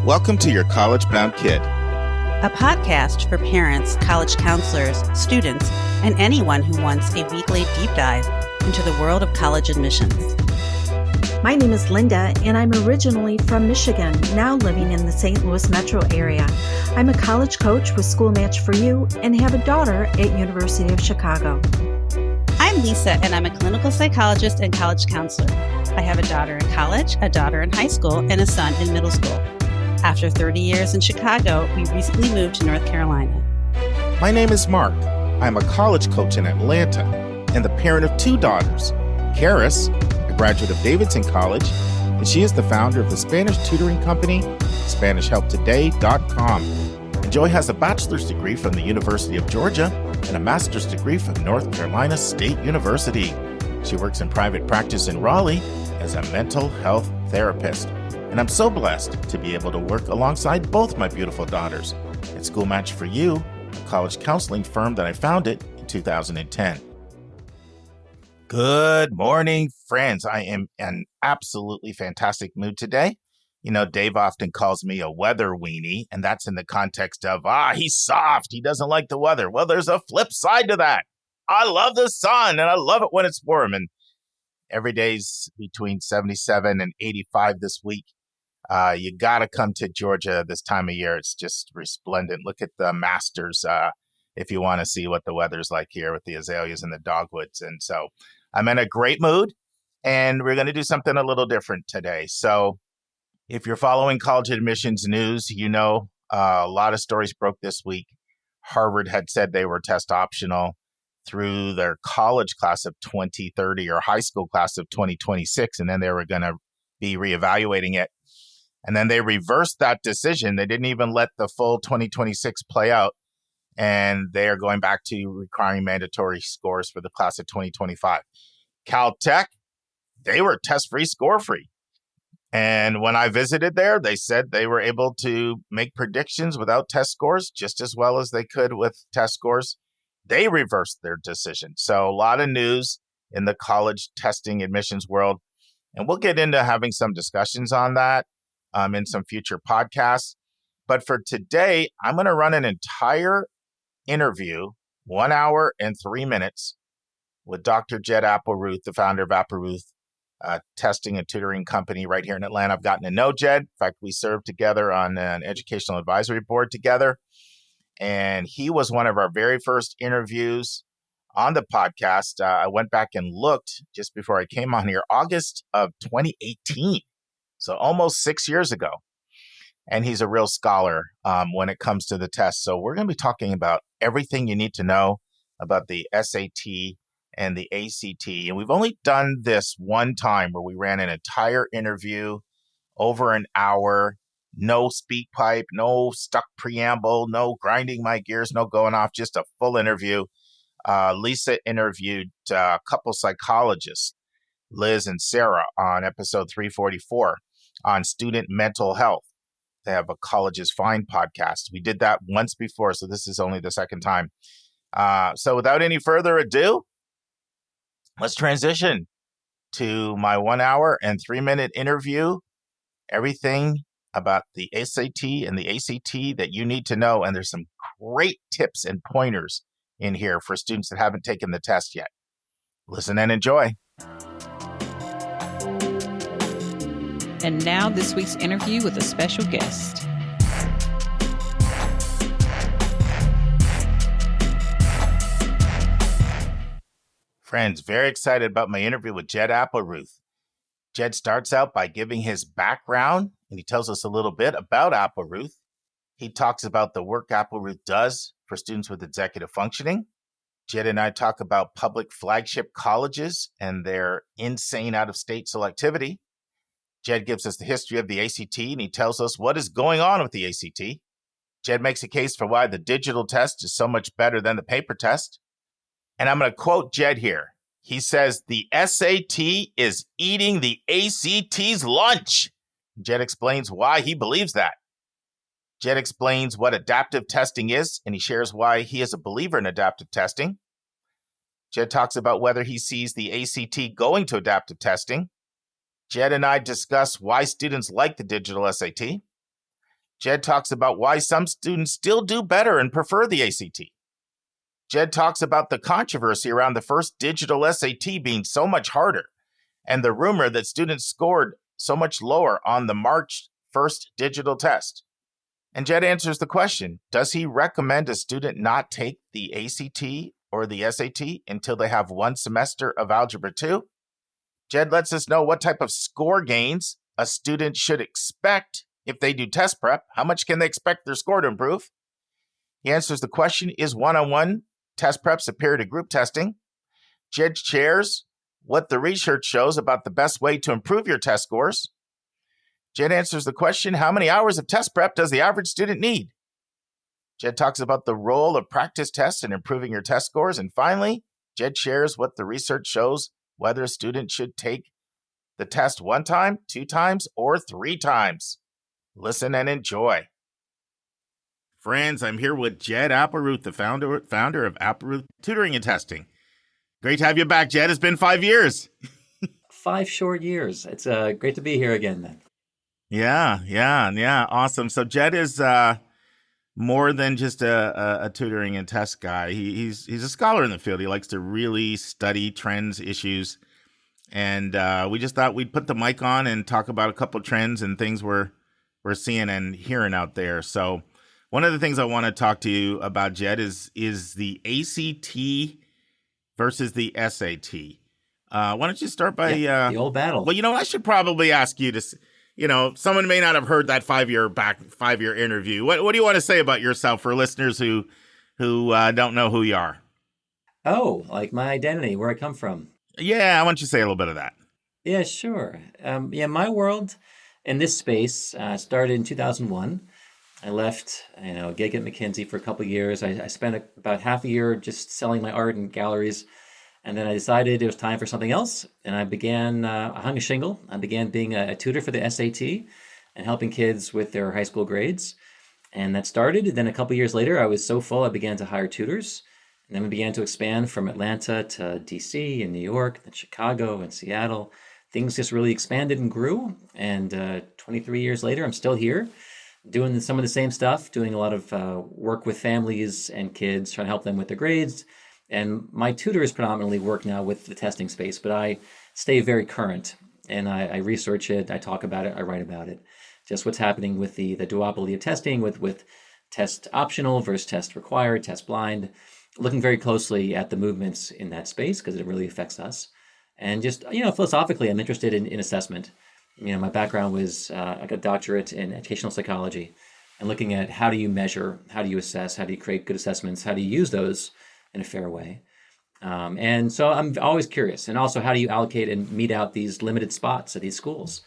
Welcome to Your College Bound Kid, a podcast for parents, college counselors, students, and anyone who wants a weekly deep dive into the world of college admissions. My name is Linda, and I'm originally from Michigan, now living in the St. Louis metro area. I'm a college coach with School Match for You and have a daughter at University of Chicago. I'm Lisa, and I'm a clinical psychologist and college counselor. I have a daughter in college, a daughter in high school, and a son in middle school. After 30 years in Chicago, we recently moved to North Carolina. My name is Mark. I'm a college coach in Atlanta and the parent of two daughters. Karis, a graduate of Davidson College, and she is the founder of the Spanish tutoring company, SpanishHelpToday.com. And Joy has a bachelor's degree from the University of Georgia and a master's degree from North Carolina State University. She works in private practice in Raleigh as a mental health therapist. And I'm so blessed to be able to work alongside both my beautiful daughters at School Match for You, a college counseling firm that I founded in 2010. Good morning, friends. I am in an absolutely fantastic mood today. You know, Dave often calls me a weather weenie, and that's in the context of, he's soft. He doesn't like the weather. Well, there's a flip side to that. I love the sun, and I love it when it's warm. And every day's between 77 and 85 this week. You got to come to Georgia this time of year. It's just resplendent. Look at the Masters if you want to see what the weather's like here with the azaleas and the dogwoods. And so I'm in a great mood, and we're going to do something a little different today. So if you're following college admissions news, you know a lot of stories broke this week. Harvard had said they were test optional through their college class of 2030 or high school class of 2026, and then they were going to be reevaluating it. And then they reversed that decision. They didn't even let the full 2026 play out. And they are going back to requiring mandatory scores for the class of 2025. Caltech, they were test-free, score-free. And when I visited there, they said they were able to make predictions without test scores just as well as they could with test scores. They reversed their decision. So a lot of news in the college testing admissions world. And we'll get into having some discussions on that in some future podcasts. But for today, I'm going to run an entire interview, 1 hour and 3 minutes, with Dr. Jed Applerouth, the founder of Applerouth Testing and Tutoring Company right here in Atlanta. I've gotten to know Jed. In fact, we served together on an educational advisory board together. And he was one of our very first interviews on the podcast. I went back and looked just before I came on here, August of 2018. So almost 6 years ago. And he's a real scholar when it comes to the test. So we're going to be talking about everything you need to know about the SAT and the ACT. And we've only done this one time where we ran an entire interview over an hour, no speak pipe, no stuck preamble, no grinding my gears, no going off, just a full interview. Lisa interviewed a couple psychologists, Liz and Sarah, on episode 344 on student mental health. They have a College is Fine podcast. We did that once before, so this is only the second time. So without any further ado, let's transition to my 1 hour and 3 minute interview. Everything about the SAT and the ACT that you need to know. And there's some great tips and pointers in here for students that haven't taken the test yet. Listen and enjoy. And now this week's interview with a special guest. Friends, very excited about my interview with Jed Applerouth. Jed starts out by giving his background, and he tells us a little bit about Applerouth. He talks about the work Applerouth does for students with executive functioning. Jed and I talk about public flagship colleges and their insane out-of-state selectivity. Jed gives us the history of the ACT, and he tells us what is going on with the ACT. Jed makes a case for why the digital test is so much better than the paper test. And I'm going to quote Jed here. He says, the SAT is eating the ACT's lunch. Jed explains why he believes that. Jed explains what adaptive testing is, and he shares why he is a believer in adaptive testing. Jed talks about whether he sees the ACT going to adaptive testing. Jed and I discuss why students like the digital SAT. Jed talks about why some students still do better and prefer the ACT. Jed talks about the controversy around the first digital SAT being so much harder and the rumor that students scored so much lower on the March 1st digital test. And Jed answers the question, does he recommend a student not take the ACT or the SAT until they have one semester of Algebra 2? Jed lets us know what type of score gains a student should expect if they do test prep. How much can they expect their score to improve? He answers the question, is one-on-one test prep superior to group testing? Jed shares what the research shows about the best way to improve your test scores. Jed answers the question, how many hours of test prep does the average student need? Jed talks about the role of practice tests in improving your test scores. And finally, Jed shares what the research shows whether a student should take the test 1 time, 2 times, or 3 times. Listen and enjoy. Friends, I'm here with Jed Applerouth, the founder of Applerouth Tutoring and Testing. Great to have you back, Jed. It's been 5 years. 5 short years. It's great to be here again, then. Yeah. Awesome. So Jed is more than just a tutoring and test guy. He's a scholar in the field. He likes to really study trends, issues. And we just thought we'd put the mic on and talk about a couple of trends and things we're seeing and hearing out there. So one of the things I want to talk to you about, Jed, is the ACT versus the SAT. Why don't you start by the old battle? Well, I should probably ask you to, someone may not have heard that 5-year interview. What do you want to say about yourself for listeners who don't know who you are? Oh, like my identity, where I come from. Yeah, I want you to say a little bit of that. Yeah, sure. My world in this space started in 2001. I left, a gig at McKinsey for a couple of years. I spent about half a year just selling my art in galleries. And then I decided it was time for something else. And I hung a shingle. I began being a tutor for the SAT and helping kids with their high school grades. And that started. And then a couple of years later, I was so full, I began to hire tutors. And then we began to expand from Atlanta to DC and New York, then Chicago and Seattle. Things just really expanded and grew. And 23 years later, I'm still here doing some of the same stuff, doing a lot of work with families and kids, trying to help them with their grades. And my tutors predominantly work now with the testing space, but I stay very current and I research it, I talk about it, I write about it. Just what's happening with the duopoly of testing with test optional versus test required, test blind, looking very closely at the movements in that space because it really affects us. And just, philosophically, I'm interested in assessment. My background was, I got a doctorate in educational psychology and looking at how do you measure, how do you assess, how do you create good assessments, how do you use those in a fair way. And so I'm always curious. And also, how do you allocate and mete out these limited spots at these schools?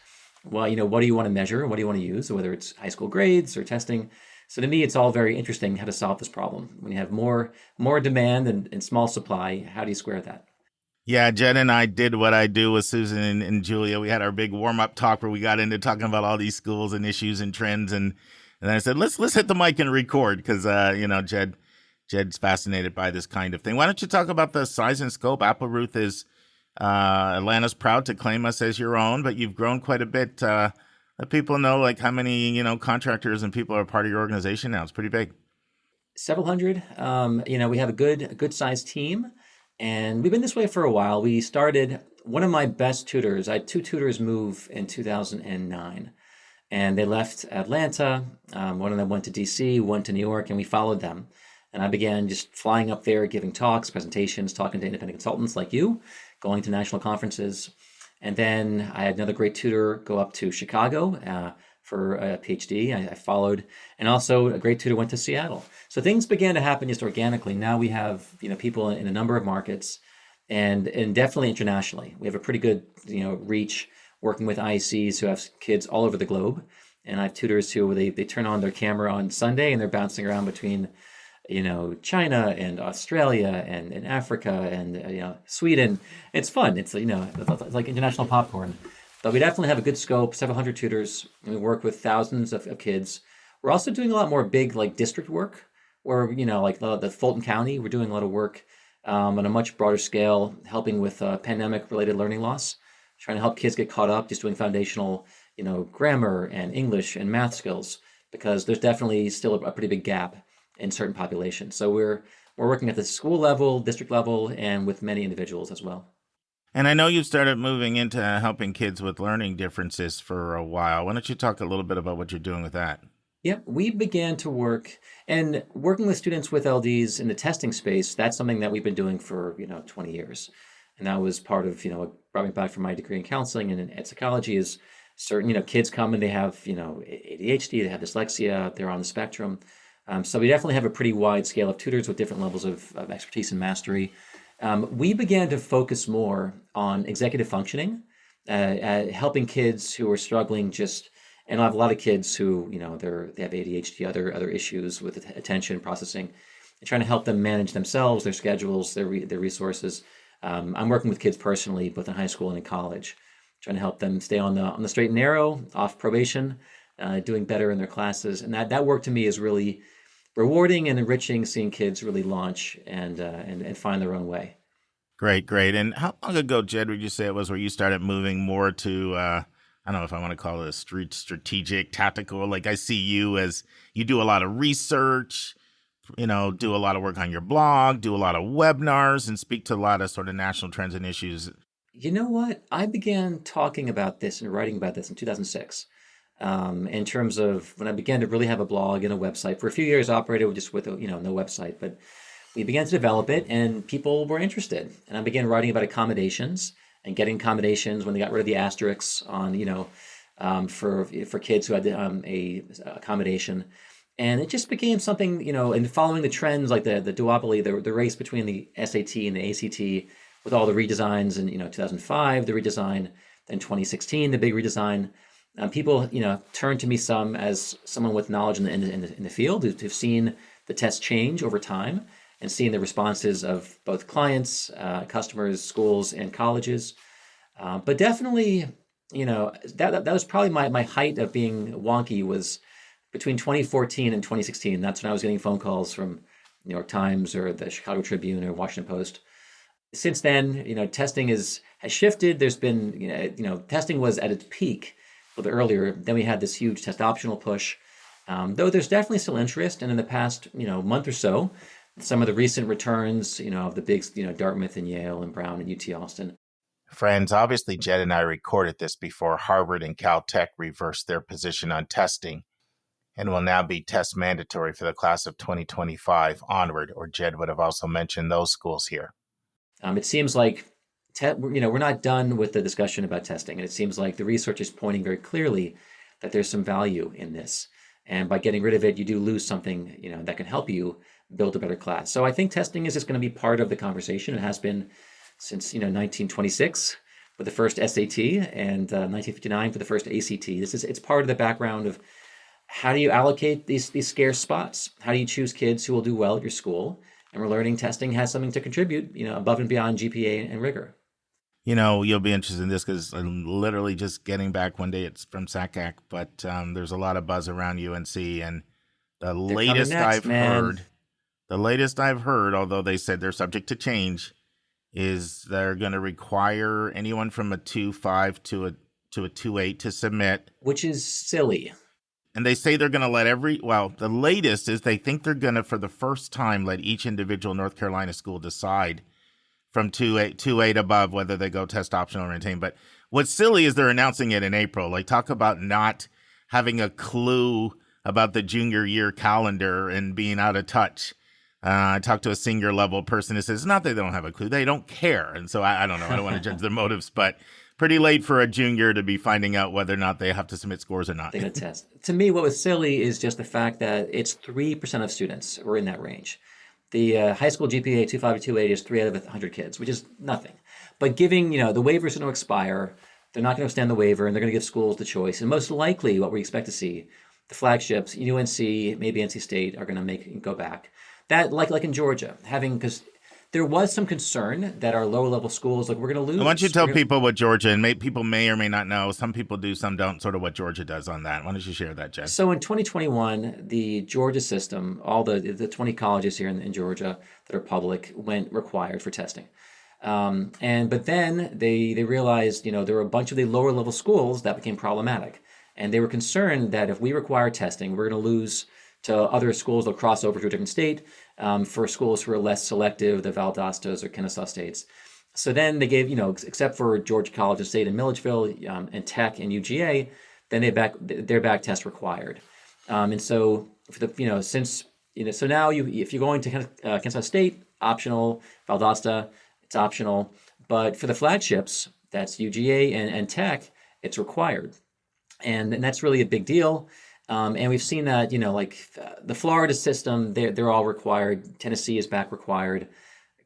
Well, what do you want to measure? What do you want to use? Whether it's high school grades or testing. So to me, it's all very interesting how to solve this problem. When you have more demand and small supply, how do you square that? Yeah, Jed and I did what I do with Susan and Julia. We had our big warm-up talk where we got into talking about all these schools and issues and trends. And then I said, let's hit the mic and record because, Jed's fascinated by this kind of thing. Why don't you talk about the size and scope? Applerouth is Atlanta's proud to claim us as your own, but you've grown quite a bit. Let people know how many contractors and people are part of your organization now. It's pretty big. Several hundred. We have a good sized team, and we've been this way for a while. We started one of my best tutors. I had 2 tutors move in 2009, and they left Atlanta. One of them went to DC, one to New York, and we followed them. And I began just flying up there, giving talks, presentations, talking to independent consultants like you, going to national conferences. And then I had another great tutor go up to Chicago for a PhD. I followed. And also a great tutor went to Seattle. So things began to happen just organically. Now we have people in a number of markets and definitely internationally. We have a pretty good reach working with IECs who have kids all over the globe. And I have tutors who they turn on their camera on Sunday and they're bouncing around between China and Australia and Africa and Sweden. It's fun. It's it's like international popcorn. But we definitely have a good scope, several hundred tutors, and we work with thousands of kids. We're also doing a lot more big district work where, like the Fulton County, we're doing a lot of work on a much broader scale, helping with pandemic-related learning loss, trying to help kids get caught up, just doing foundational, grammar and English and math skills. because there's definitely still a pretty big gap in certain populations. So we're working at the school level, district level, and with many individuals as well. And I know you started moving into helping kids with learning differences for a while. Why don't you talk a little bit about what you're doing with that? Yep, we began to work and working with students with LDs in the testing space. That's something that we've been doing for 20 years, and that was part of what brought me back from my degree in counseling and in ed psychology. Is certain kids come and they have ADHD, they have dyslexia, they're on the spectrum. So we definitely have a pretty wide scale of tutors with different levels of expertise and mastery. We began to focus more on executive functioning, helping kids who are struggling and I have a lot of kids who, they have ADHD, other issues with attention processing, and trying to help them manage themselves, their schedules, their resources. I'm working with kids personally, both in high school and in college, trying to help them stay on the straight and narrow, off probation, doing better in their classes. And that work to me is really rewarding and enriching, seeing kids really launch and find their own way. Great. And how long ago, Jed, would you say it was where you started moving more to, I don't know if I want to call it a strategic, tactical, like I see you as you do a lot of research, do a lot of work on your blog, do a lot of webinars, and speak to a lot of sort of national trends and issues. You know what? I began talking about this and writing about this in 2006. In terms of when I began to really have a blog and a website. For a few years, I operated just with no website, but we began to develop it, and people were interested. And I began writing about accommodations and getting accommodations when they got rid of the asterisks on for kids who had a accommodation. And it just became something, and following the trends like the duopoly, the race between the SAT and the ACT, with all the redesigns in 2005, the redesign, then 2016, the big redesign. People, turn to me as someone with knowledge in the field who've seen the test change over time and seen the responses of both clients, customers, schools, and colleges. But definitely, that was probably my height of being wonky was between 2014 and 2016. That's when I was getting phone calls from New York Times or the Chicago Tribune or Washington Post. Since then, testing has shifted. There's been, testing was at its peak a little bit earlier. Then we had this huge test optional push, though there's definitely still interest. And in the past, month or so, some of the recent returns, of the big, Dartmouth and Yale and Brown and UT Austin. Friends, obviously, Jed and I recorded this before Harvard and Caltech reversed their position on testing and will now be test mandatory for the class of 2025 onward, or Jed would have also mentioned those schools here. It seems like we're not done with the discussion about testing, and it seems like the research is pointing very clearly that there's some value in this. And by getting rid of it, you do lose something, that can help you build a better class. So I think testing is just going to be part of the conversation. It has been since 1926 with the first SAT and 1959 for the first ACT. It's part of the background of how do you allocate these scarce spots? How do you choose kids who will do well at your school? And we're learning testing has something to contribute, above and beyond GPA and rigor. You'll be interested in this because I'm literally just getting back one day. It's from SACAC, but there's a lot of buzz around UNC. And the latest I've heard, although they said they're subject to change, is they're going to require anyone from a 2.5 to a 2.8 to submit. Which is silly. And they say they're going to let the latest is they think they're going to, for the first time, let each individual North Carolina school decide from 2.8 above whether they go test optional or maintain. But what's silly is they're announcing it in April. Like, talk about not having a clue about the junior year calendar and being out of touch. I talked to a senior level person who says, not that they don't have a clue, they don't care. And so I don't know, I don't want to judge their motives, but pretty late for a junior to be finding out whether or not they have to submit scores or not. They're going to test. To me, what was silly is just the fact that it's 3% of students who are in that range. The high school GPA 2.5 to 2.8 is 3 out of 100 kids, which is nothing. But giving, the waivers are going to expire. They're not going to extend the waiver, and they're going to give schools the choice. And most likely what we expect to see, the flagships, UNC, maybe NC State, are going to go back. That, like in Georgia, because there was some concern that our lower level schools, we're going to lose. Why don't you tell people what Georgia, and people may or may not know, some people do, some don't, sort of what Georgia does on that. Why don't you share that, Jed? So in 2021, the Georgia system, all the 20 colleges here in Georgia that are public went required for testing. But then they realized, there were a bunch of the lower level schools that became problematic. And they were concerned that if we require testing, we're going to lose to other schools that'll cross over to a different state, for schools who are less selective, the Valdostas or Kennesaw states. So then they gave, except for Georgia College of State in Milledgeville, and Tech and UGA, then their back test required. And so for the, since, so now if you're going to Kennesaw State, optional, Valdosta, it's optional. But for the flagships, that's UGA and Tech, it's required. And that's really a big deal. And we've seen that, the Florida system, they're all required. Tennessee is back required.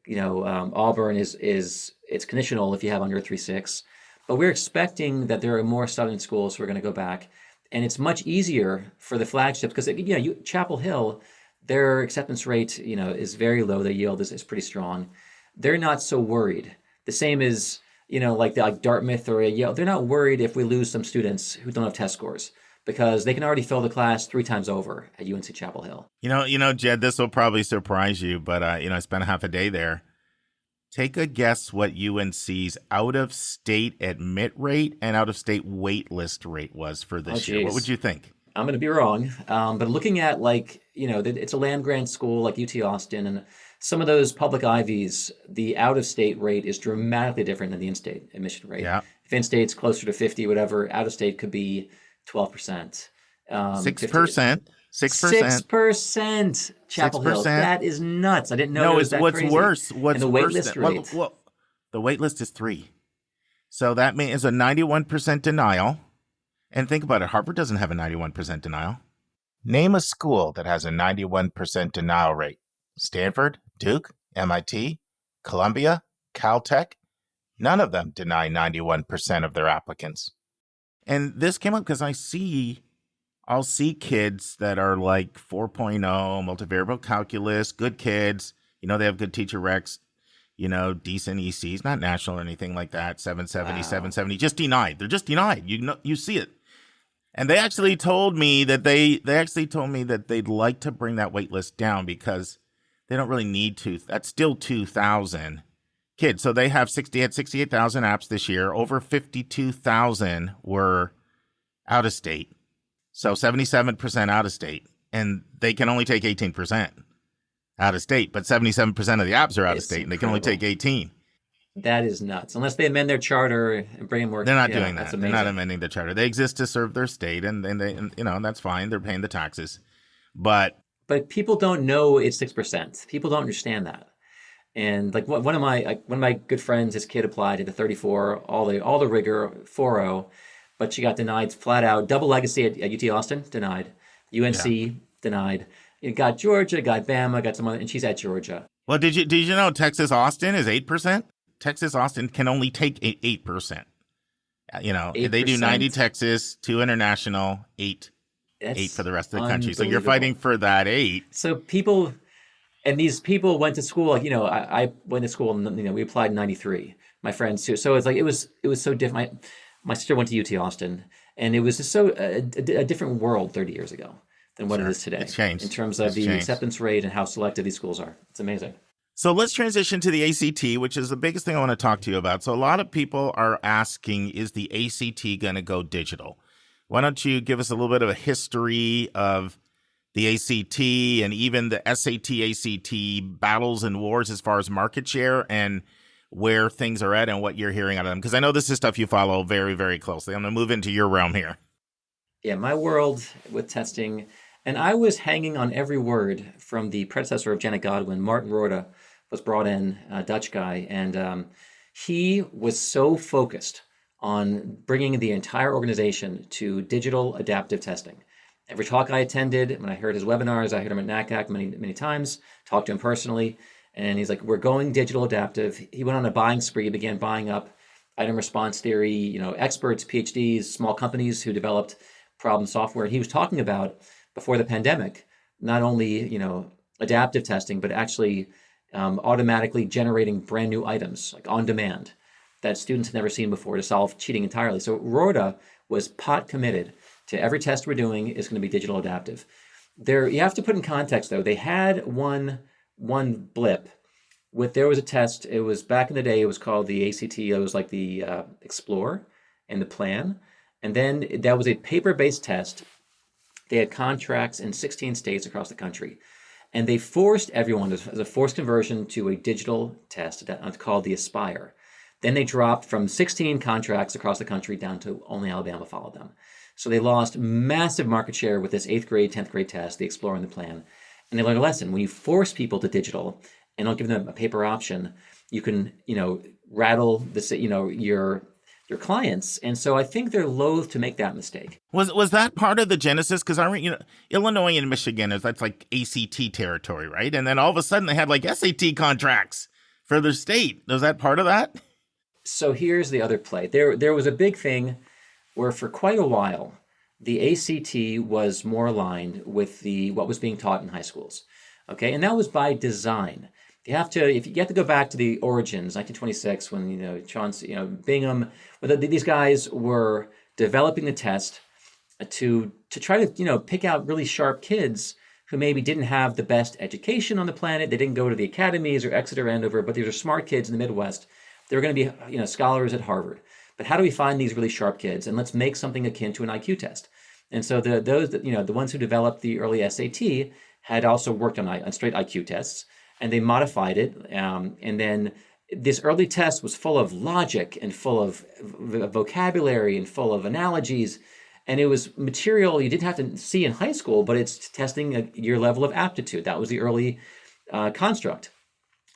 Auburn it's conditional if you have under a 3.6. But we're expecting that there are more southern schools who are going to go back. And it's much easier for the flagships because, Chapel Hill, their acceptance rate, is very low. Their yield is pretty strong. They're not so worried. The same as, like Dartmouth or Yale. They're not worried if we lose some students who don't have test scores because they can already fill the class 3 times over at UNC Chapel Hill. Jed, this will probably surprise you, but, I spent half a day there. Take a guess what UNC's out-of-state admit rate and out-of-state wait list rate was for this year. What would you think? I'm going to be wrong, but looking at it's a land-grant school like UT Austin, and some of those public Ivies, the out-of-state rate is dramatically different than the in-state admission rate. Yeah. If in-state's closer to 50, whatever, out-of-state could be 12%. 6%. 6%. Chapel 6%. Hill. That is nuts. I didn't know it was that what's crazy. Worse. What's and the wait list rate. Well, the wait list is 3. So that means a 91% denial. And think about it. Harvard doesn't have a 91% denial. Name a school that has a 91% denial rate. Stanford, Duke, MIT, Columbia, Caltech. None of them deny 91% of their applicants. And this came up because I'll see kids that are like 4.0, multivariable calculus, good kids. They have good teacher recs, decent ECs, not national or anything like that. 770, 770, just denied. They're just denied. You see it. And they actually told me that they'd like to bring that wait list down because they don't really need to. That's still 2,000 kids. So they had 68,000 apps this year. Over 52,000 were out of state. So 77% out of state, and they can only take 18% out of state, but 77% of the apps are out of state, and they can only take 18. That is nuts. Unless they amend their charter and bring in more. They're not doing that. They're not amending the charter. They exist to serve their state, and that's fine. They're paying the taxes, but people don't know it's 6%. People don't understand that. And like one of my good friends, his kid applied to the 34, all the rigor 4.0. But she got denied flat out. Double legacy at UT Austin, denied. UNC, denied. It got Georgia, got Bama, got some other, and she's at Georgia. Well, did you know Texas Austin is 8%? Texas Austin can only take 8%. 8%. They do 90 Texas, 2 international, 8 for the rest of the country. So you're fighting for that 8. So these people went to school. I went to school and we applied in 93. My friends too. So it's like it was so different. My sister went to UT Austin, and it was just so a different world 30 years ago than what it is today. It's changed. In terms of the acceptance rate and how selective these schools are. It's amazing. So let's transition to the ACT, which is the biggest thing I want to talk to you about. So a lot of people are asking, is the ACT going to go digital? Why don't you give us a little bit of a history of the ACT and even the SAT, ACT battles and wars as far as market share and where things are at and what you're hearing out of them? Because I know this is stuff you follow very, very closely. I'm going to move into your realm here. Yeah, my world with testing, and I was hanging on every word from the predecessor of Janet Godwin. Martin Roorda was brought in, a Dutch guy, and he was so focused on bringing the entire organization to digital adaptive testing. Every talk I attended, when I heard his webinars, I heard him at NACAC many, many times, talked to him personally. And he's like, we're going digital adaptive. He went on a buying spree, began buying up item response theory, experts, PhDs, small companies who developed problem software. He was talking about, before the pandemic, not only, adaptive testing, but actually automatically generating brand new items, like on demand, that students had never seen before to solve cheating entirely. So Roorda was pot committed to every test we're doing is going to be digital adaptive. You have to put in context, though. They had one blip. There was a test. It was back in the day. It was called the ACT. It was like the Explore and the Plan. And then that was a paper-based test. They had contracts in 16 states across the country. And they forced everyone, as a forced conversion to a digital test that's called the Aspire. Then they dropped from 16 contracts across the country down to only Alabama followed them. So they lost massive market share with this 8th grade, 10th grade test, the Explore and the Plan. And they learned a lesson. When you force people to digital and don't give them a paper option, you can, rattle this, your clients. And so I think they're loath to make that mistake. Was that part of the genesis? Because Illinois and Michigan that's like ACT territory, right? And then all of a sudden they had like SAT contracts for their state. Was that part of that? So here's the other play. There was a big thing where for quite a while, the ACT was more aligned with what was being taught in high schools. Okay, and that was by design. You have to go back to the origins, 1926, when Chauncey, Bingham, these guys were developing the test to try to pick out really sharp kids who maybe didn't have the best education on the planet. They didn't go to the academies or Exeter, Andover, but these are smart kids in the Midwest. They were going to be scholars at Harvard. But how do we find these really sharp kids? And let's make something akin to an IQ test. And so the ones who developed the early SAT had also worked on straight IQ tests. And they modified it. And then this early test was full of logic and full of vocabulary and full of analogies. And it was material you didn't have to see in high school, but it's testing your level of aptitude. That was the early construct.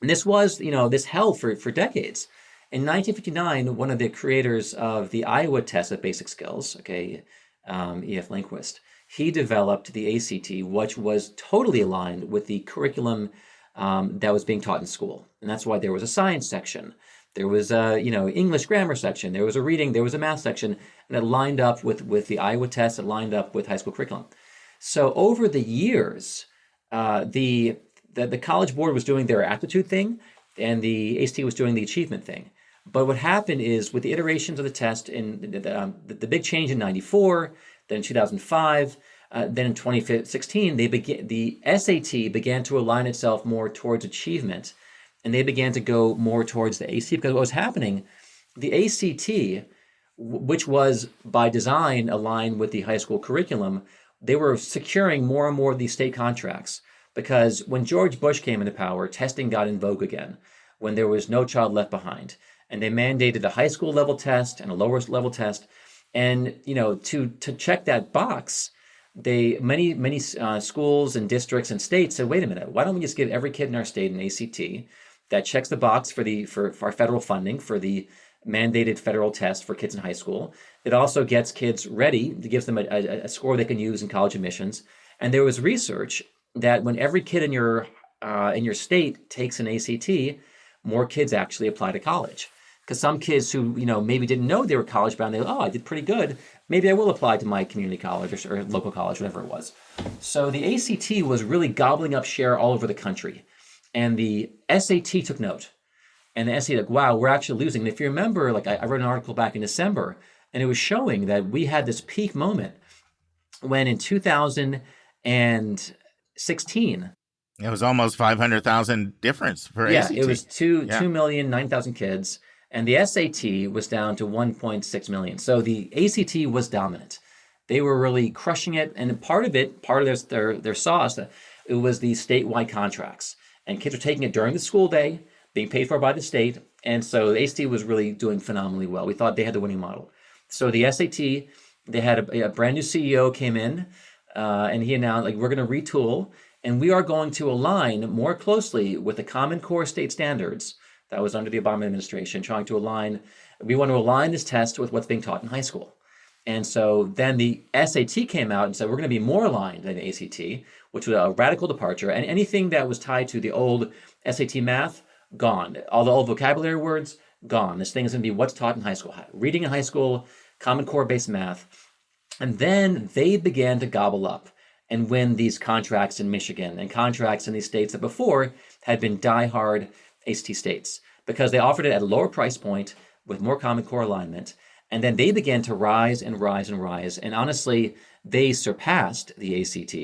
And this was, this held for decades. In 1959, one of the creators of the Iowa test of basic skills, E.F. Lindquist, he developed the ACT, which was totally aligned with the curriculum that was being taught in school. And that's why there was a science section. There was a, English grammar section. There was a reading, there was a math section, and it lined up with the Iowa test. It lined up with high school curriculum. So over the years, the College Board was doing their aptitude thing, and the ACT was doing the achievement thing. But what happened is, with the iterations of the test, in the big change in 94, then in 2005, then in 2016, the SAT began to align itself more towards achievement, and they began to go more towards the ACT, because what was happening, the ACT, which was by design aligned with the high school curriculum, they were securing more and more of these state contracts, because when George Bush came into power, testing got in vogue again, when there was No Child Left Behind, and they mandated a high school level test and a lower level test, and to check that box, many schools and districts and states said, wait a minute, why don't we just give every kid in our state an ACT that checks the box for our federal funding for the mandated federal test for kids in high school. It also gets kids ready. It gives them a score they can use in college admissions. And there was research that when every kid in your state takes an ACT, more kids actually apply to college. Because some kids who maybe didn't know they were college bound, I did pretty good. Maybe I will apply to my community college or local college, whatever it was. So the ACT was really gobbling up share all over the country. And the SAT took note. And the SAT, wow, we're actually losing. And if you remember, I wrote an article back in December, and it was showing that we had this peak moment when in 2016, it was almost 500,000 difference for ACT. Yeah, it was 2,009,000 kids. And the SAT was down to 1.6 million. So the ACT was dominant. They were really crushing it. And part of their sauce, it was the statewide contracts. And kids were taking it during the school day, being paid for by the state. And so the ACT was really doing phenomenally well. We thought they had the winning model. So the SAT, they had a brand new CEO came in, and he announced, we're going to retool, and we are going to align more closely with the Common Core state standards. That was under the Obama administration, we want to align this test with what's being taught in high school. And so then the SAT came out and said, we're going to be more aligned than the ACT, which was a radical departure. And anything that was tied to the old SAT math, gone. All the old vocabulary words, gone. This thing is going to be what's taught in high school. Reading in high school, Common Core-based math. And then they began to gobble up and win these contracts in Michigan and contracts in these states that before had been diehard ACT states, because they offered it at a lower price point with more Common Core alignment. And then they began to rise and rise and rise. And honestly, they surpassed the ACT.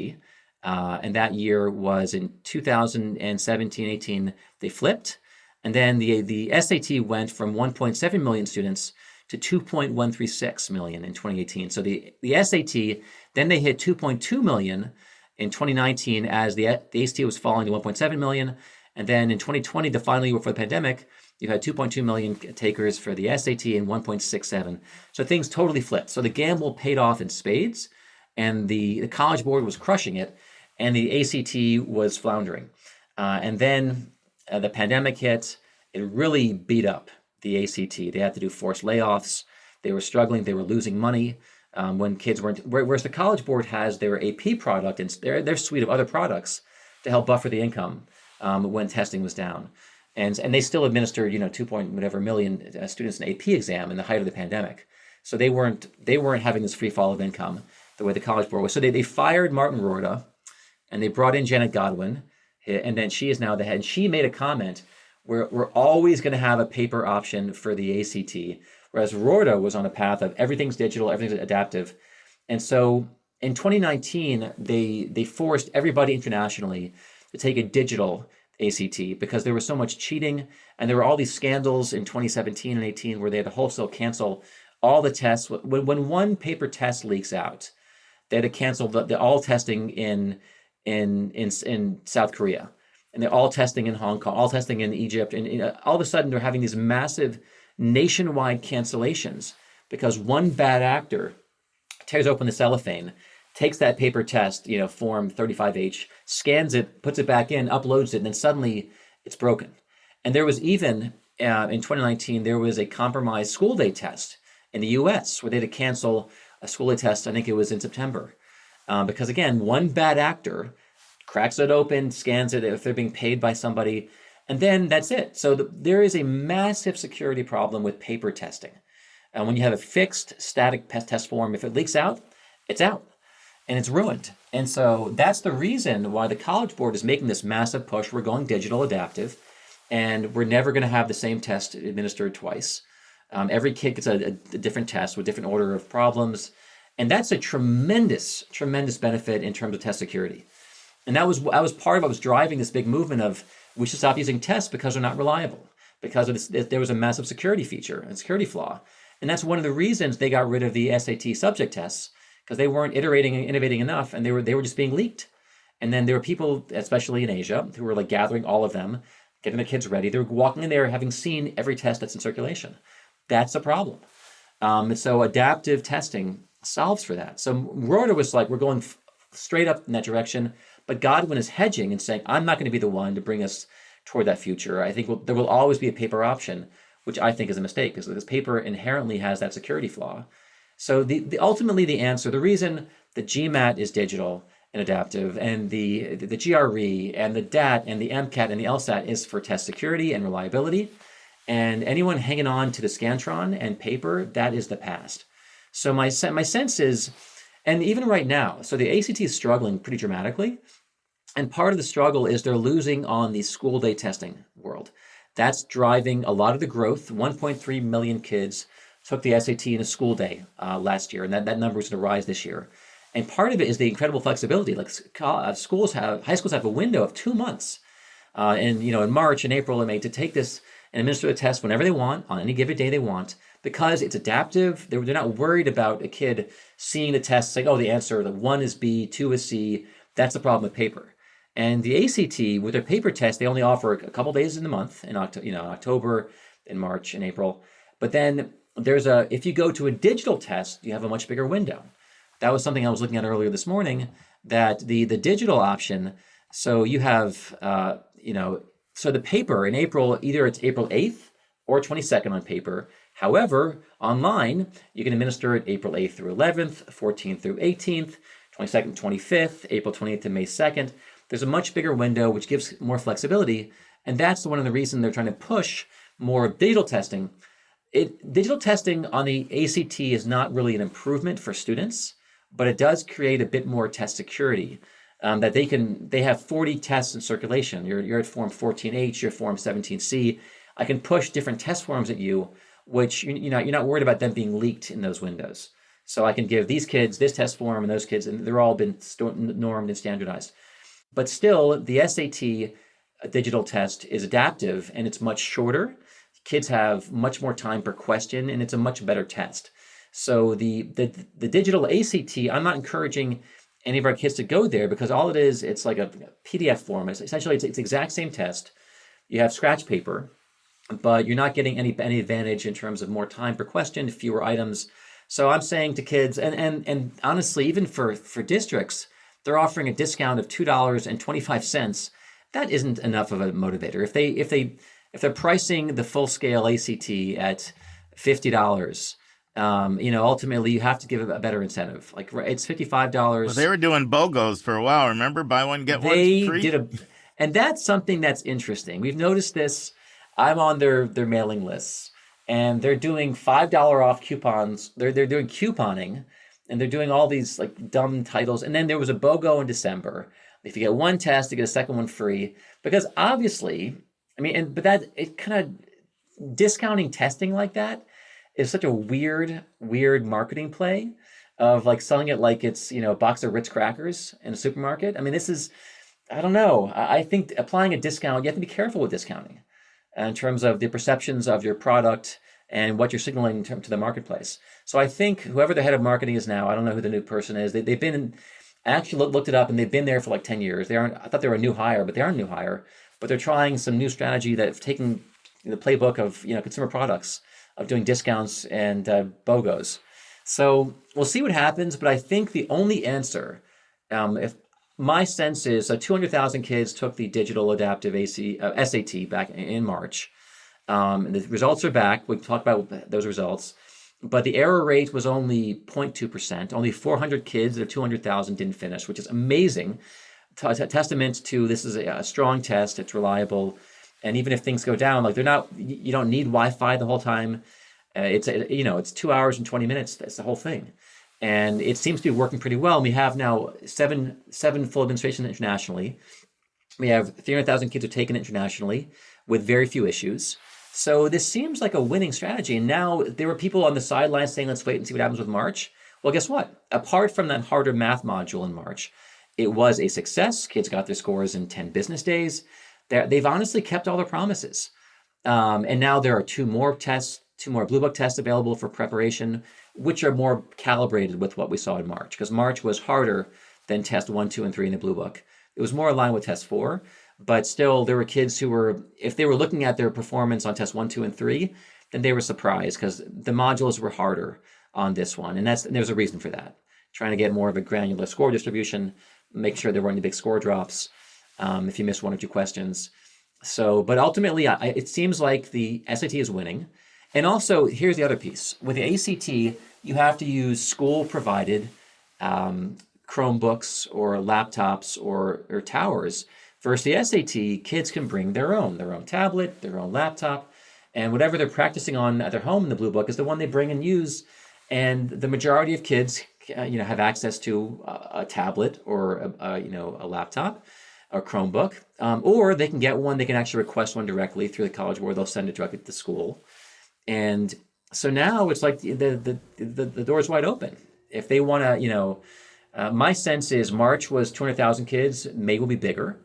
And that year was in 2017-18, they flipped. And then the SAT went from 1.7 million students to 2.136 million in 2018. So the SAT, then they hit 2.2 million in 2019 as the ACT was falling to 1.7 million. And then in 2020, the final year before the pandemic, you had 2.2 million takers for the SAT and 1.67. So things totally flipped. So the gamble paid off in spades, and the College Board was crushing it, and the ACT was floundering. And then the pandemic hit. It really beat up the ACT. They had to do forced layoffs. They were struggling. They were losing money when kids weren't. Whereas the College Board has their AP product and their suite of other products to help buffer the income when testing was down. And they still administered, 2 point whatever million students in AP exam in the height of the pandemic. So they weren't having this free fall of income the way the College Board was. So they fired Martin Rorta, and they brought in Janet Godwin, and then she is now the head. And she made a comment where we're always going to have a paper option for the ACT, whereas Rorta was on a path of everything's digital, everything's adaptive. And so in 2019, they forced everybody internationally to take a digital ACT because there was so much cheating, and there were all these scandals in 2017 and 18 where they had to wholesale cancel all the tests. When one paper test leaks out, they had to cancel all testing in South Korea, and they're all testing in Hong Kong, all testing in Egypt, and all of a sudden they're having these massive nationwide cancellations because one bad actor tears open the cellophane, takes that paper test, form 35H, scans it, puts it back in, uploads it, and then suddenly it's broken. And there was even, in 2019, there was a compromised school day test in the US where they had to cancel a school day test, I think it was in September. Because again, one bad actor cracks it open, scans it if they're being paid by somebody, and then that's it. So there is a massive security problem with paper testing. And when you have a fixed static test form, if it leaks out, it's out. And it's ruined. And so that's the reason why the College Board is making this massive push. We're going digital adaptive, and we're never going to have the same test administered twice. Every kid gets a different test with different order of problems. And that's a tremendous, tremendous benefit in terms of test security. And that was part of what was driving this big movement of we should stop using tests because they're not reliable, because of this, there was a massive security feature and security flaw. And that's one of the reasons they got rid of the SAT subject tests, because they weren't iterating and innovating enough, and they were just being leaked. And then there were people, especially in Asia, who were gathering all of them, getting their kids ready. They were walking in there having seen every test that's in circulation. That's a problem. So adaptive testing solves for that. So Rorta was we're going straight up in that direction, but Godwin is hedging and saying, I'm not going to be the one to bring us toward that future. I think there will always be a paper option, which I think is a mistake, because this paper inherently has that security flaw. So ultimately the answer, the reason the GMAT is digital and adaptive, and the GRE and the DAT and the MCAT and the LSAT is for test security and reliability. And anyone hanging on to the Scantron and paper, that is the past. So my sense is, and even right now, so the ACT is struggling pretty dramatically. And part of the struggle is they're losing on the school day testing world. That's driving a lot of the growth. 1.3 million kids took the SAT in a school day last year, and that number is going to rise this year. And part of it is the incredible flexibility. High schools have a window of 2 months, in March and April and May to take this and administer the test whenever they want on any given day they want, because it's adaptive. They're not worried about a kid seeing the test saying, oh, the answer, 1 is B, 2 is C. That's the problem with paper. And the ACT, with their paper test, they only offer a couple days in the month, in October, in March and April. But then if you go to a digital test, you have a much bigger window. That was something I was looking at earlier this morning, that the digital option, so you have, so the paper in April, either it's April 8th or 22nd on paper. However, online, you can administer it April 8th through 11th, 14th through 18th, 22nd, 25th, April 28th to May 2nd. There's a much bigger window, which gives more flexibility. And that's one of the reasons they're trying to push more digital testing. Digital testing on the ACT is not really an improvement for students, but it does create a bit more test security. That they have 40 tests in circulation. You're at form 14H, you're form 17C. I can push different test forms at you, which you're not worried about them being leaked in those windows. So I can give these kids this test form and those kids, and they're all been normed and standardized. But still, the SAT digital test is adaptive, and it's much shorter. kids have much more time per question, and it's a much better test. So the digital ACT, I'm not encouraging any of our kids to go there, because all it is, it's like a PDF form. Essentially, it's the exact same test. You have scratch paper, but you're not getting any advantage in terms of more time per question, fewer items. So I'm saying to kids, and honestly, even for districts, they're offering a discount of $2.25. That isn't enough of a motivator. If they're pricing the full scale ACT at $50, ultimately you have to give a better incentive. Like, it's $55. Well, they were doing BOGOs for a while. Remember, buy one get one free. And that's something that's interesting. We've noticed this. I'm on their mailing lists, and they're doing $5 off coupons. They're doing couponing, and they're doing all these like dumb titles. And then there was a BOGO in December. If you get one test, you get a second one free. Because obviously, discounting testing like that is such a weird marketing play of like selling it like it's, a box of Ritz crackers in a supermarket. I mean, this is, I don't know. I think applying a discount, you have to be careful with discounting in terms of the perceptions of your product and what you're signaling to the marketplace. So I think whoever the head of marketing is now, I don't know who the new person is. They've been, I actually looked it up, and they've been there for like 10 years. I thought they were a new hire, but they aren't a new hire. But they're trying some new strategy that's taking the playbook of consumer products, of doing discounts and BOGOs. So we'll see what happens. But I think the only answer, if my sense is, 200,000 kids took the digital adaptive SAT back in March. And the results are back. We've talked about those results. But the error rate was only 0.2%. Only 400 kids out of 200,000 didn't finish, which is amazing. Testament to this is a strong test. It's reliable. And even if things go down, like you don't need Wi-Fi the whole time. It's 2 hours and 20 minutes. That's the whole thing. And it seems to be working pretty well. We have now seven full administrations internationally. We have 300,000 kids who are taken internationally with very few issues. So this seems like a winning strategy. And now there were people on the sidelines saying, let's wait and see what happens with March. Well, guess what? Apart from that harder math module in March, it was a success. Kids got their scores in 10 business days. They've honestly kept all their promises. And now there are two more Blue Book tests available for preparation, which are more calibrated with what we saw in March, because March was harder than test 1, 2, and 3 in the Blue Book. It was more aligned with test 4, but still there were kids who were, if they were looking at their performance on test 1, 2, and 3, then they were surprised because the modules were harder on this one. And there's a reason for that. Trying to get more of a granular score distribution, make sure there weren't any big score drops if you missed 1 or 2 questions. So, but ultimately, it seems like the SAT is winning. And also, here's the other piece. With the ACT, you have to use school-provided Chromebooks or laptops or towers. Versus the SAT, kids can bring their own tablet, their own laptop, and whatever they're practicing on at their home in the Blue Book is the one they bring and use. And the majority of kids, have access to a tablet or a laptop, or Chromebook, or they can get one. They can actually request one directly through the College Board. They'll send it directly to the school. And so now it's like the door's wide open. If they want to, my sense is March was 200,000 kids. May will be bigger,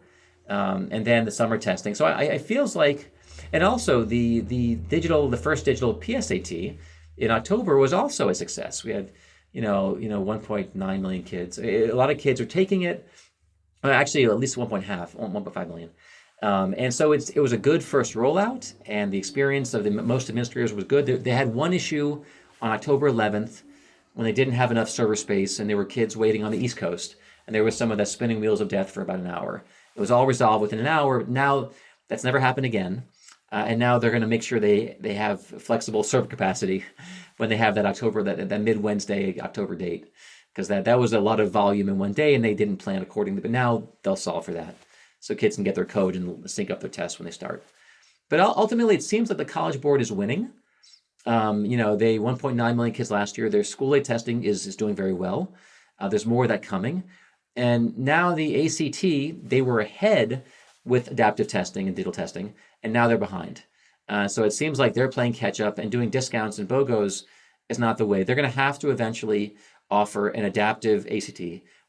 and then the summer testing. So I feels like, and also the first digital PSAT in October was also a success. We had 1.9 million kids. A lot of kids are taking it. Actually, at least 1.5 million. And so it was a good first rollout, and the experience of most administrators was good. They had one issue on October 11th when they didn't have enough server space, and there were kids waiting on the East Coast, and there was some of the spinning wheels of death for about an hour. It was all resolved within an hour. Now, that's never happened again, and now they're going to make sure they have flexible server capacity when they have that mid-Wednesday October date, because that was a lot of volume in one day, and they didn't plan accordingly. But now they'll solve for that, so kids can get their code and sync up their tests when they start. But ultimately, it seems that the College Board is winning. They 1.9 million kids last year. Their school aid testing is doing very well. There's more of that coming. And now the ACT, they were ahead with adaptive testing and digital testing, and now they're behind. So it seems like they're playing catch up, and doing discounts and BOGOs is not the way. They're going to have to eventually offer an adaptive ACT,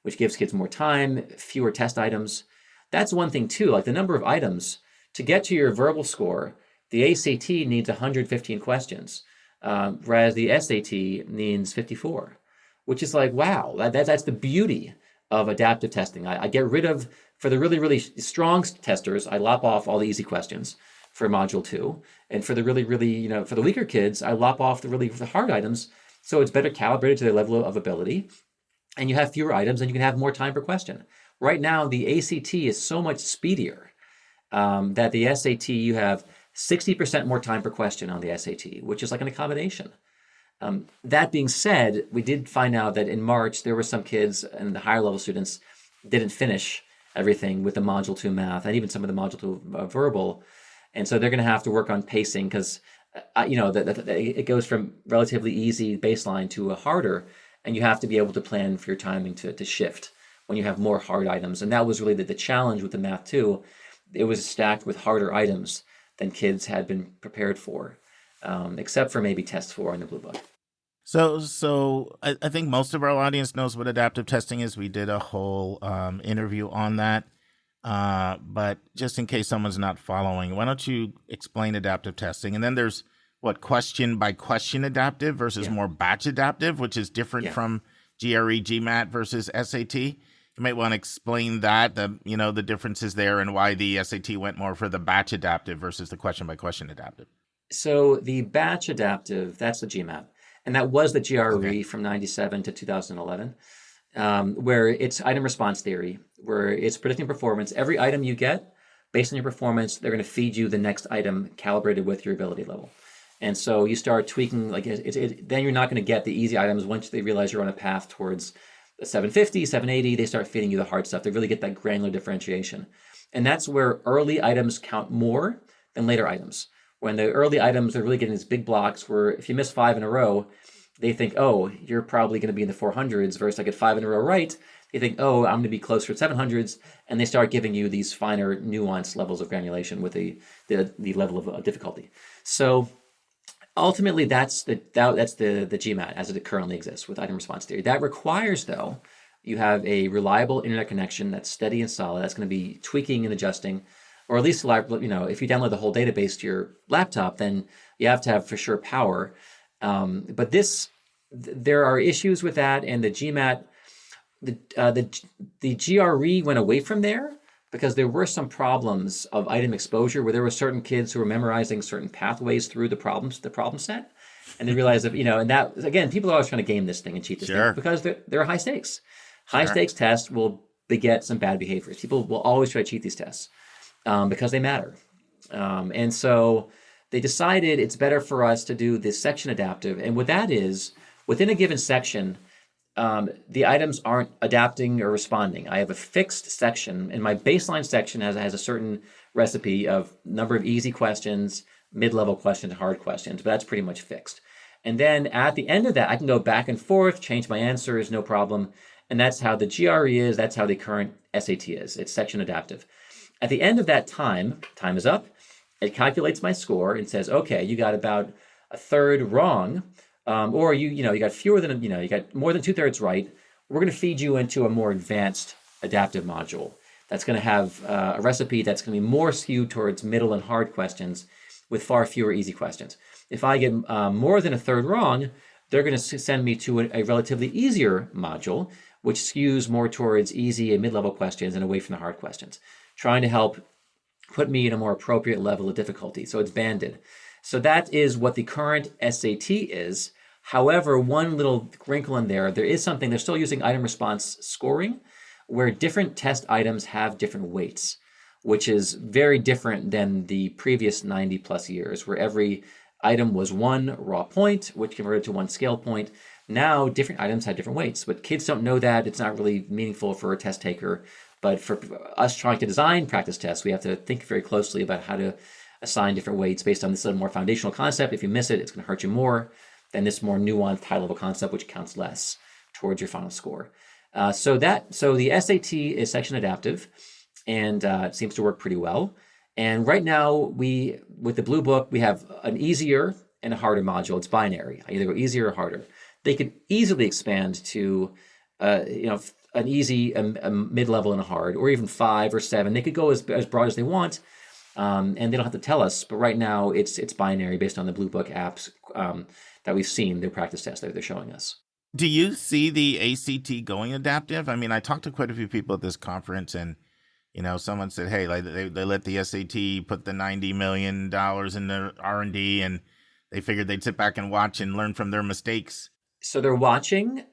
which gives kids more time, fewer test items. That's one thing too, like the number of items to get to your verbal score. The ACT needs 115 questions, whereas the SAT needs 54, which is like, wow, that's the beauty of adaptive testing. I get rid of, for the really, really strong testers, I lop off all the easy questions for module 2. And for the really, really, for the weaker kids, I lop off the hard items. So it's better calibrated to their level of ability. And you have fewer items and you can have more time per question. Right now, the ACT is so much speedier that the SAT, you have 60% more time per question on the SAT, which is like an accommodation. That being said, we did find out that in March, there were some kids and the higher level students didn't finish everything with the Module 2 math and even some of the Module 2 verbal. And so they're going to have to work on pacing because, it goes from relatively easy baseline to a harder, and you have to be able to plan for your timing to shift when you have more hard items. And that was really the challenge with the math 2. It was stacked with harder items than kids had been prepared for, except for maybe test 4 in the Blue Book. So I think most of our audience knows what adaptive testing is. We did a whole interview on that. But just in case someone's not following, why don't you explain adaptive testing? And then there's question by question adaptive versus more batch adaptive, which is different from GRE, GMAT versus SAT. You might want to explain that, the differences there and why the SAT went more for the batch adaptive versus the question by question adaptive. So the batch adaptive, that's the GMAT. And that was the GRE from 97 to 2011, where it's item response theory, where it's predicting performance. Every item you get, based on your performance, they're going to feed you the next item calibrated with your ability level. And so you start tweaking, then you're not going to get the easy items once they realize you're on a path towards the 750, 780, they start feeding you the hard stuff. They really get that granular differentiation. And that's where early items count more than later items. When the early items are really getting these big blocks where if you miss 5 in a row, they think, oh, you're probably going to be in the 400s versus I get 5 in a row right. They think, oh, I'm going to be closer to 700s. And they start giving you these finer, nuanced levels of granulation with the level of difficulty. So ultimately, that's the GMAT as it currently exists with item response theory. That requires, though, you have a reliable internet connection that's steady and solid. That's going to be tweaking and adjusting. Or at least, if you download the whole database to your laptop, then you have to have for sure power. But there are issues with that, and the GMAT, the GRE went away from there because there were some problems of item exposure where there were certain kids who were memorizing certain pathways through the problem set, and they realized that and that again, people are always trying to game this thing and cheat this thing because they're high stakes. High stakes tests will beget some bad behaviors. People will always try to cheat these tests. Because they matter. And so they decided it's better for us to do this section adaptive. And what that is, within a given section, the items aren't adapting or responding. I have a fixed section, and my baseline section has a certain recipe of number of easy questions, mid-level questions, hard questions, but that's pretty much fixed. And then at the end of that, I can go back and forth, change my answers, no problem. And that's how the GRE is. That's how the current SAT is. It's section adaptive. At the end of that time is up, it calculates my score and says, okay, you got about a third wrong, or you got fewer than, you got more than 2/3 right. We're going to feed you into a more advanced adaptive module that's going to have a recipe that's going to be more skewed towards middle and hard questions with far fewer easy questions. If I get more than a third wrong, they're going to send me to a relatively easier module, which skews more towards easy and mid-level questions and away from the hard questions, trying to help put me in a more appropriate level of difficulty. So it's banded. So that is what the current SAT is. However, one little wrinkle in there is something, they're still using item response scoring, where different test items have different weights, which is very different than the previous 90 plus years, where every item was one raw point, which converted to one scale point. Now, different items have different weights, but kids don't know that. It's not really meaningful for a test taker. But for us trying to design practice tests, we have to think very closely about how to assign different weights based on this more foundational concept. If you miss it, it's going to hurt you more than this more nuanced high-level concept, which counts less towards your final score. So the SAT is section adaptive, and it seems to work pretty well. And right now, with the Blue Book, we have an easier and a harder module. It's binary. I either go easier or harder. They could easily expand to, an easy, a mid-level, and a hard, or even 5 or 7. They could go as broad as they want. And they don't have to tell us, but right now it's binary based on the Blue Book apps that we've seen, their practice tests that they're showing us. Do you see the ACT going adaptive? I mean, I talked to quite a few people at this conference, and someone said, hey, like they let the SAT put the $90 million into R&D, and they figured they'd sit back and watch and learn from their mistakes. So they're watching.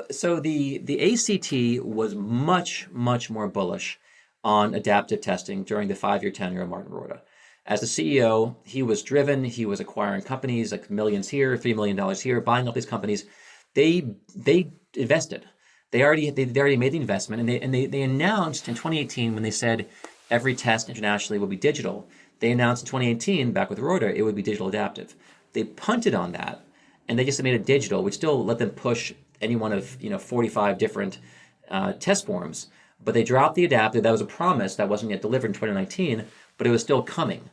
So the ACT was much, much more bullish on adaptive testing during the 5-year tenure of Martin Rorta. As the CEO, he was driven. He was acquiring companies like millions here, $3 million here, buying up these companies. They invested. They already made the investment, and they announced in 2018 when they said every test internationally will be digital. They announced in 2018 back with Rorta it would be digital adaptive. They punted on that, and they just made it digital, which still let them push any one of 45 different test forms. But they dropped the adaptive. That was a promise that wasn't yet delivered in 2019, but it was still coming.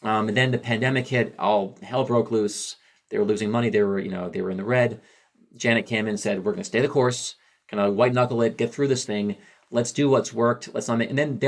And then the pandemic hit. All hell broke loose. They were losing money. They were in the red. Janet came in and said, "We're going to stay the course. Kind of white knuckle it. Get through this thing. Let's do what's worked. Let's not make." And then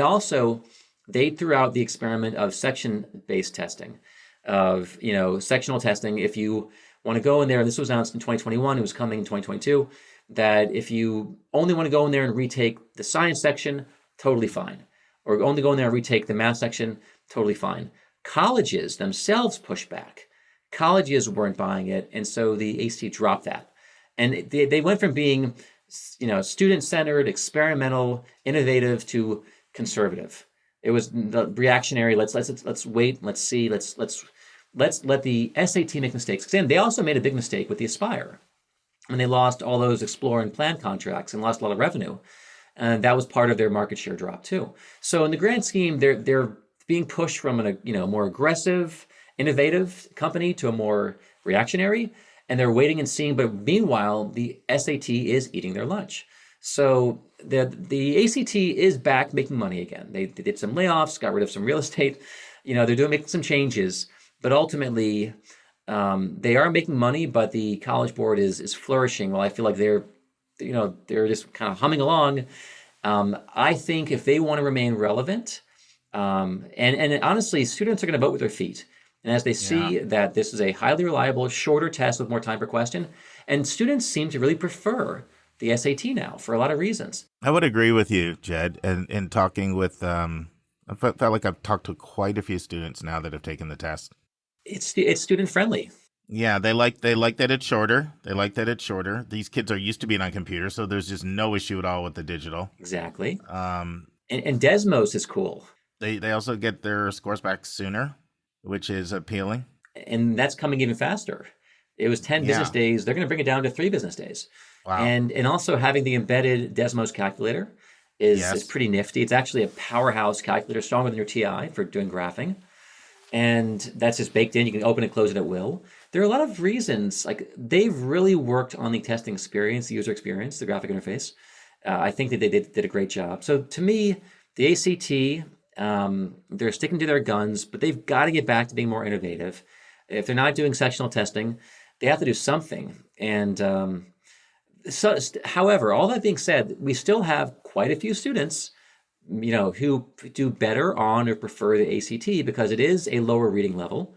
they threw out the experiment of section-based testing, of sectional testing. If you want to go in there, and this was announced in 2021, it was coming in 2022, that if you only want to go in there and retake the science section, totally fine. Or only go in there and retake the math section, totally fine. Colleges themselves pushed back. Colleges weren't buying it, and so the ACT dropped that. And they went from being student-centered, experimental, innovative to conservative. It was the reactionary. Let's wait. Let's see. Let's let the SAT make mistakes. Because they also made a big mistake with the Aspire, and they lost all those Explore and Plan contracts and lost a lot of revenue, and that was part of their market share drop too. So in the grand scheme, they're being pushed from a more aggressive, innovative company to a more reactionary, and they're waiting and seeing. But meanwhile, the SAT is eating their lunch. So the ACT is back making money again. They did some layoffs, got rid of some real estate. They're making some changes, but ultimately they are making money. But the College Board is flourishing. Well, I feel like they're just kind of humming along. I think if they want to remain relevant, and honestly, students are going to vote with their feet. And as they see that this is a highly reliable, shorter test with more time per question, and students seem to really prefer the SAT now for a lot of reasons. I would agree with you, Jed. And in talking with, I felt like I've talked to quite a few students now that have taken the test. It's student friendly. Yeah, they like that it's shorter. They like that it's shorter. These kids are used to being on computers, so there's just no issue at all with the digital. Exactly. And Desmos is cool. They also get their scores back sooner, which is appealing. And that's coming even faster. It was 10 business days. They're going to bring it down to 3 business days. Wow. And also having the embedded Desmos calculator is pretty nifty. It's actually a powerhouse calculator, stronger than your TI for doing graphing. And that's just baked in. You can open and close it at will. There are a lot of reasons. Like, they've really worked on the testing experience, the user experience, the graphic interface. I think that they did a great job. So to me, the ACT, they're sticking to their guns, but they've got to get back to being more innovative. If they're not doing sectional testing, they have to do something. And however, all that being said, we still have quite a few students, who do better on or prefer the ACT because it is a lower reading level.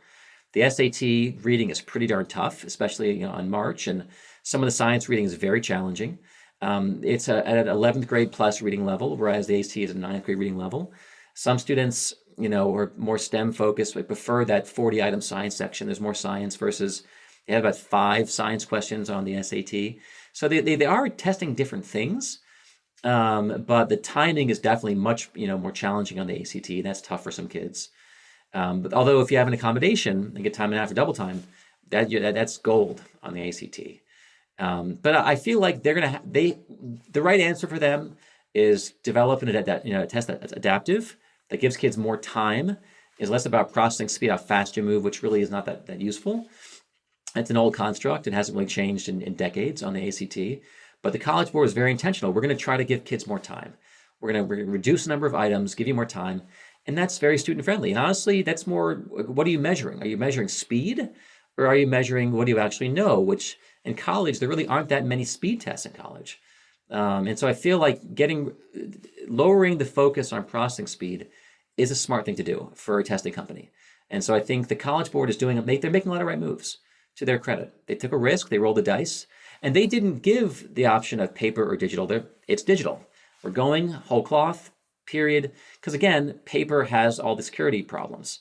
The SAT reading is pretty darn tough, especially in March, and some of the science reading is very challenging. It's at an 11th grade plus reading level, whereas the ACT is a 9th grade reading level. Some students, are more STEM focused, but prefer that 40 item science section. There's more science versus they have about 5 science questions on the SAT. So they are testing different things, but the timing is definitely much more challenging on the ACT. That's tough for some kids. But although if you have an accommodation and get time and a half for double time, that's gold on the ACT. But I feel like the right answer for them is develop a test that's adaptive, that gives kids more time, is less about processing speed, how fast you move, which really is not that useful. It's an old construct. It hasn't really changed in decades on the ACT. But the College Board is very intentional. We're going to try to give kids more time. We're going to reduce the number of items, give you more time. And that's very student-friendly. And honestly, that's more, what are you measuring? Are you measuring speed? Or are you measuring what do you actually know? Which in college, there really aren't that many speed tests in college. And so I feel like lowering the focus on processing speed is a smart thing to do for a testing company. And so I think the College Board is they're making a lot of right moves to their credit. They took a risk, they rolled the dice, and they didn't give the option of paper or digital. It's digital. We're going whole cloth, period. Because again, paper has all the security problems.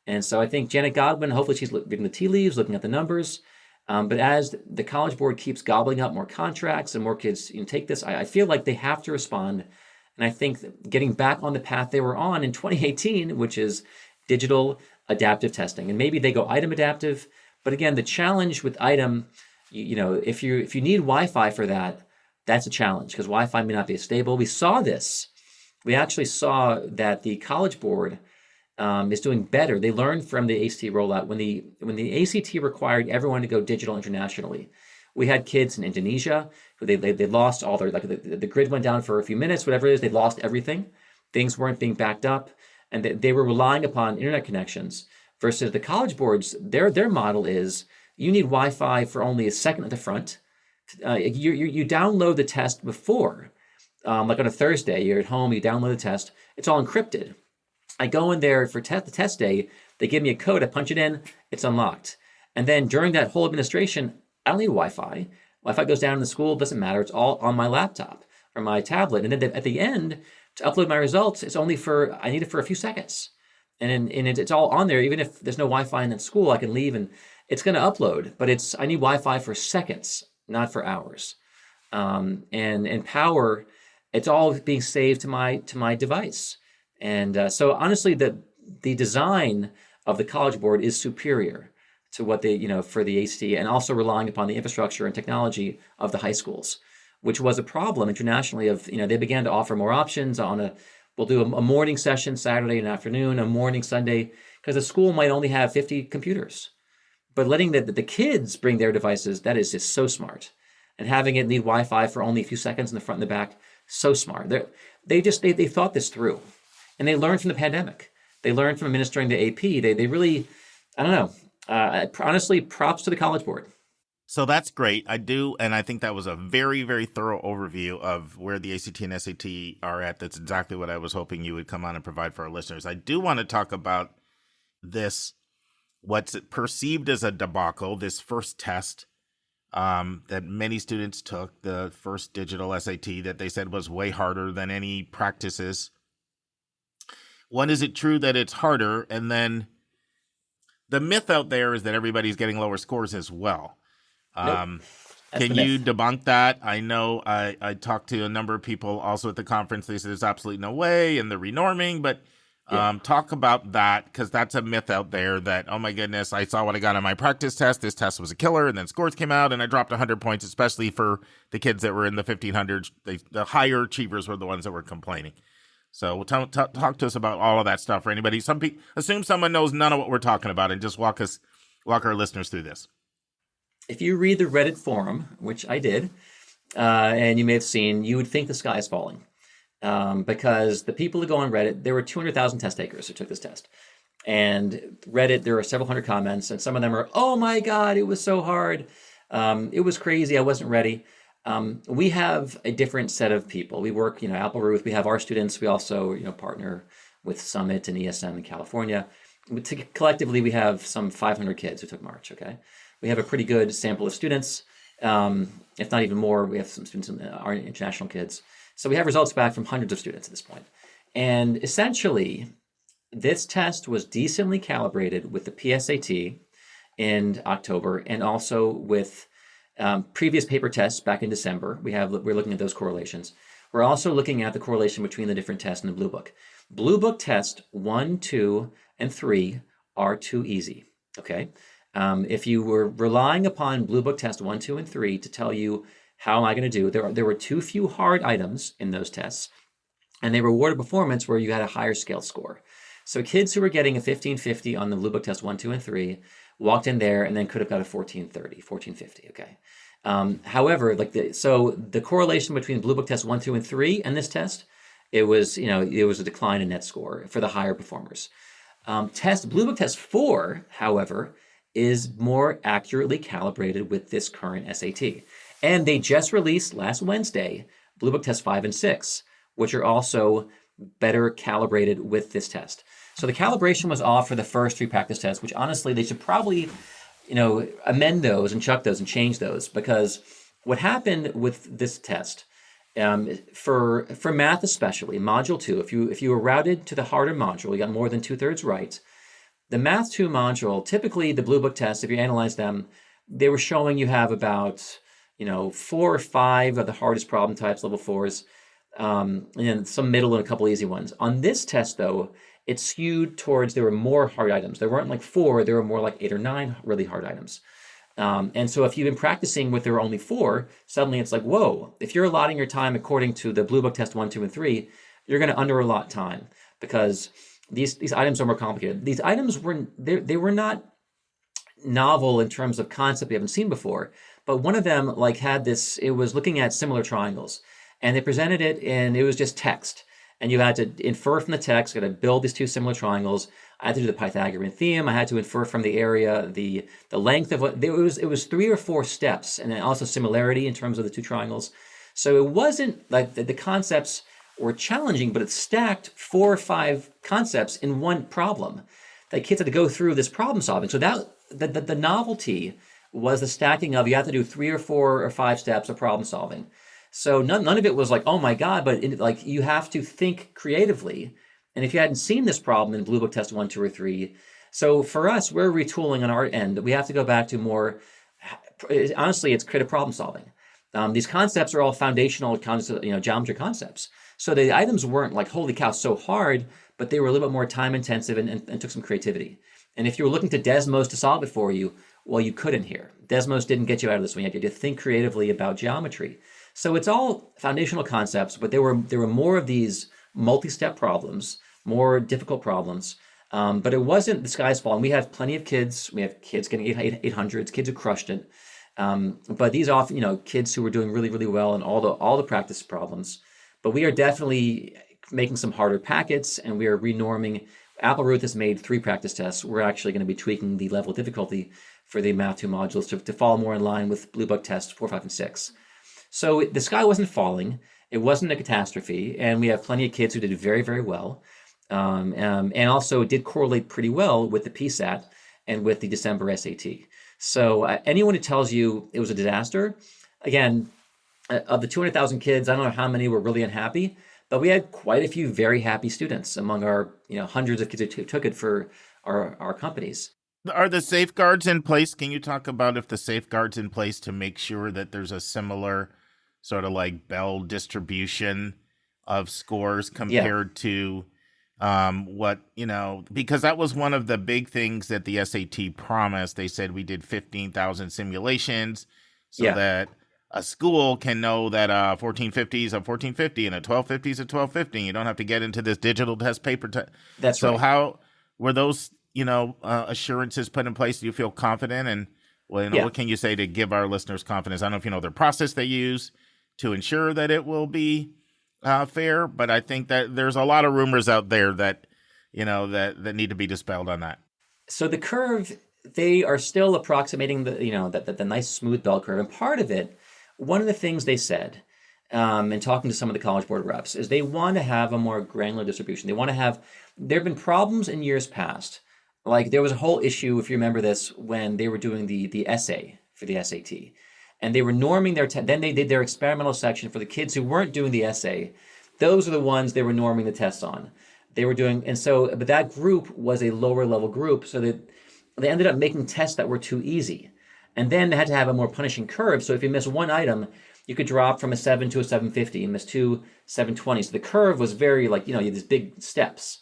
And so I think Janet Godwin, hopefully she's reading the tea leaves, looking at the numbers. But as the College Board keeps gobbling up more contracts and more kids take this, I feel like they have to respond. And I think that getting back on the path they were on in 2018, which is digital adaptive testing. And maybe they go item adaptive. But again, the challenge with item, if you need Wi-Fi for that, that's a challenge because Wi-Fi may not be as stable. We saw this. We actually saw that the College Board is doing better. They learned from the ACT rollout. When the ACT required everyone to go digital internationally, we had kids in Indonesia who they lost all their, the grid went down for a few minutes, whatever it is, they lost everything. Things weren't being backed up, and they were relying upon internet connections. Versus the College Boards, their model is you need Wi-Fi for only a second at the front. You download the test before, like on a Thursday, you're at home, you download the test. It's all encrypted. I go in there for the test day. They give me a code. I punch it in. It's unlocked. And then during that whole administration, I don't need Wi-Fi. Wi-Fi goes down in the school. Doesn't matter. It's all on my laptop or my tablet. And then at the end, to upload my results, I need it for a few seconds. And it's all on there. Even if there's no Wi-Fi in that school, I can leave and it's going to upload. But I need Wi-Fi for seconds, not for hours. And power, it's all being saved to my device. And so honestly, the design of the College Board is superior to what they, for the ACT, and also relying upon the infrastructure and technology of the high schools, which was a problem internationally they began to offer more options we'll do a morning session Saturday and afternoon, a morning Sunday, because the school might only have 50 computers. But letting the kids bring their devices, that is just so smart. And having it need Wi-Fi for only a few seconds in the front and the back, so smart. They thought this through. And they learned from the pandemic. They learned from administering the AP. They really, I don't know. Honestly, props to the College Board. So that's great. I do, and I think that was a very, very thorough overview of where the ACT and SAT are at. That's exactly what I was hoping you would come on and provide for our listeners. I do want to talk about this, what's perceived as a debacle, this first test that many students took, the first digital SAT that they said was way harder than any practices. One, is it true that it's harder? And then the myth out there is that everybody's getting lower scores as well. Nope. Can you debunk that? I know I talked to a number of people also at the conference. They said there's absolutely no way, and the renorming. But talk about that, because that's a myth out there that, oh my goodness, I saw what I got on my practice test. This test was a killer, and then scores came out, and I dropped 100 points, especially for the kids that were in the 1500s. The higher achievers were the ones that were complaining. So talk to us about all of that stuff for anybody. Some people assume someone knows none of what we're talking about, and just walk our listeners through this. If you read the Reddit forum, which I did, and you may have seen, you would think the sky is falling. Because the people who go on Reddit, there were 200,000 test takers who took this test. And Reddit, there were several hundred comments, and some of them are, oh my God, it was so hard. It was crazy. I wasn't ready. We have a different set of people. We work, Applerouth, we have our students. We also, partner with Summit and ESM in California. Collectively, we have some 500 kids who took March, okay? We have a pretty good sample of students, if not even more. We have some students, our international kids. So we have results back from hundreds of students at this point. And essentially, this test was decently calibrated with the PSAT in October, and also with previous paper tests back in December. We're looking at those correlations. We're also looking at the correlation between the different tests in the Blue Book. Blue Book test 1, 2, and 3 are too easy, okay? If you were relying upon Blue Book test 1, 2, and 3 to tell you how am I going to do, there were too few hard items in those tests, and they rewarded performance where you had a higher scale score. So kids who were getting a 1550 on the Blue Book test 1, 2, and 3 walked in there and then could have got a 1430, 1450, okay? However, the correlation between Blue Book test 1, 2, and 3 and this test, it was a decline in net score for the higher performers. Blue Book test 4, however, is more accurately calibrated with this current SAT. And they just released last Wednesday Blue Book test 5 and 6, which are also better calibrated with this test. So the calibration was off for the first 3 practice tests, which honestly, they should probably, amend those and chuck those and change those, because what happened with this test, for math especially, module 2, if you were routed to the harder module, you got more than 2/3 right. The math 2 module, typically the Blue Book test, if you analyze them, they were showing you have about 4 or 5 of the hardest problem types, level 4s, and then some middle and a couple easy ones. On this test, though, it skewed towards there were more hard items. There weren't like 4, there were more like 8 or 9 really hard items. And so if you've been practicing with there were only 4, suddenly it's like, whoa, if you're allotting your time according to the Blue Book test 1, 2, and 3, you're going to under-allot time because these items are more complicated. These items they were not novel in terms of concept we haven't seen before, but one of them had this, it was looking at similar triangles, and they presented it and it was just text. And you had to infer from the text, got to build these 2 similar triangles. I had to do the Pythagorean theorem. I had to infer from the area, the length of what, it was 3 or 4 steps, and then also similarity in terms of the 2 triangles. So it wasn't like the concepts were challenging, but it stacked 4 or 5 concepts in one problem. The kids had to go through this problem solving. So that the novelty was the stacking of, you have to do 3 or 4 or 5 steps of problem solving. So none of it was like, oh my God, but you have to think creatively. And if you hadn't seen this problem in Blue Book test 1, 2, or 3, so for us, we're retooling on our end. We have to go back to more, honestly, it's creative problem solving. These concepts are all foundational geometry concepts. So the items weren't like, holy cow, so hard, but they were a little bit more time intensive and took some creativity. And if you were looking to Desmos to solve it for you, well, you couldn't here. Desmos didn't get you out of this one. You had to think creatively about geometry. So it's all foundational concepts, but there were more of these multi-step problems, more difficult problems. But it wasn't the sky's falling. We have plenty of kids. We have kids getting 800s, kids who crushed it. But these often, kids who were doing really, really well in all the practice problems. But we are definitely making some harder packets, and we are renorming. Applerouth has made 3 practice tests. We're actually going to be tweaking the level of difficulty for the Math 2 modules to fall more in line with Blue Book tests 4, 5, and 6. So the sky wasn't falling. It wasn't a catastrophe. And we have plenty of kids who did very, very well. And also did correlate pretty well with the PSAT and with the December SAT. So anyone who tells you it was a disaster, again, of the 200,000 kids, I don't know how many were really unhappy, but we had quite a few very happy students among our hundreds of kids who took it for our companies. Are the safeguards in place? Can you talk about if the safeguards in place to make sure that there's a similar sort of like Bell distribution of scores compared to because that was one of the big things that the SAT promised. They said we did 15,000 simulations so that a school can know that 1450 is a 1450 and a 1250 is a 1250. You don't have to get into this digital test paper. That's so right. How were those, assurances put in place? Do you feel confident? And what can you say to give our listeners confidence? I don't know if you know the process they use to ensure that it will be fair, but I think that there's a lot of rumors out there that, that need to be dispelled on that. So the curve, they are still approximating the nice smooth bell curve. And part of it, one of the things they said, and talking to some of the College Board reps, is they want to have a more granular distribution. They want to have, there have been problems in years past. Like there was a whole issue, if you remember this, when they were doing the essay for the SAT. And they were norming then they did their experimental section for the kids who weren't doing the essay. Those are the ones they were norming the tests on. They were doing, but that group was a lower level group, so that they ended up making tests that were too easy. And then they had to have a more punishing curve. So if you miss one item, you could drop from a 7 to a 750, and miss 2, 720. So the curve was very you had these big steps.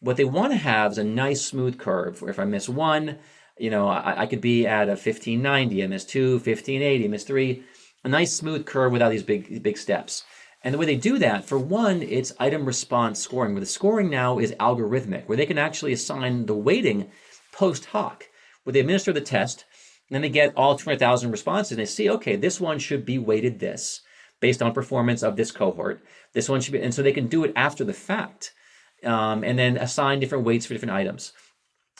What they want to have is a nice smooth curve where if I miss one, I could be at a 1590, I miss 2, 1580, miss 3, a nice smooth curve without these big steps. And the way they do that, for one, it's item response scoring, where the scoring now is algorithmic, where they can actually assign the weighting post hoc, where they administer the test, and then they get all 200,000 responses, and they see, okay, this one should be weighted this, based on performance of this cohort. This one should be, and so they can do it after the fact, and then assign different weights for different items.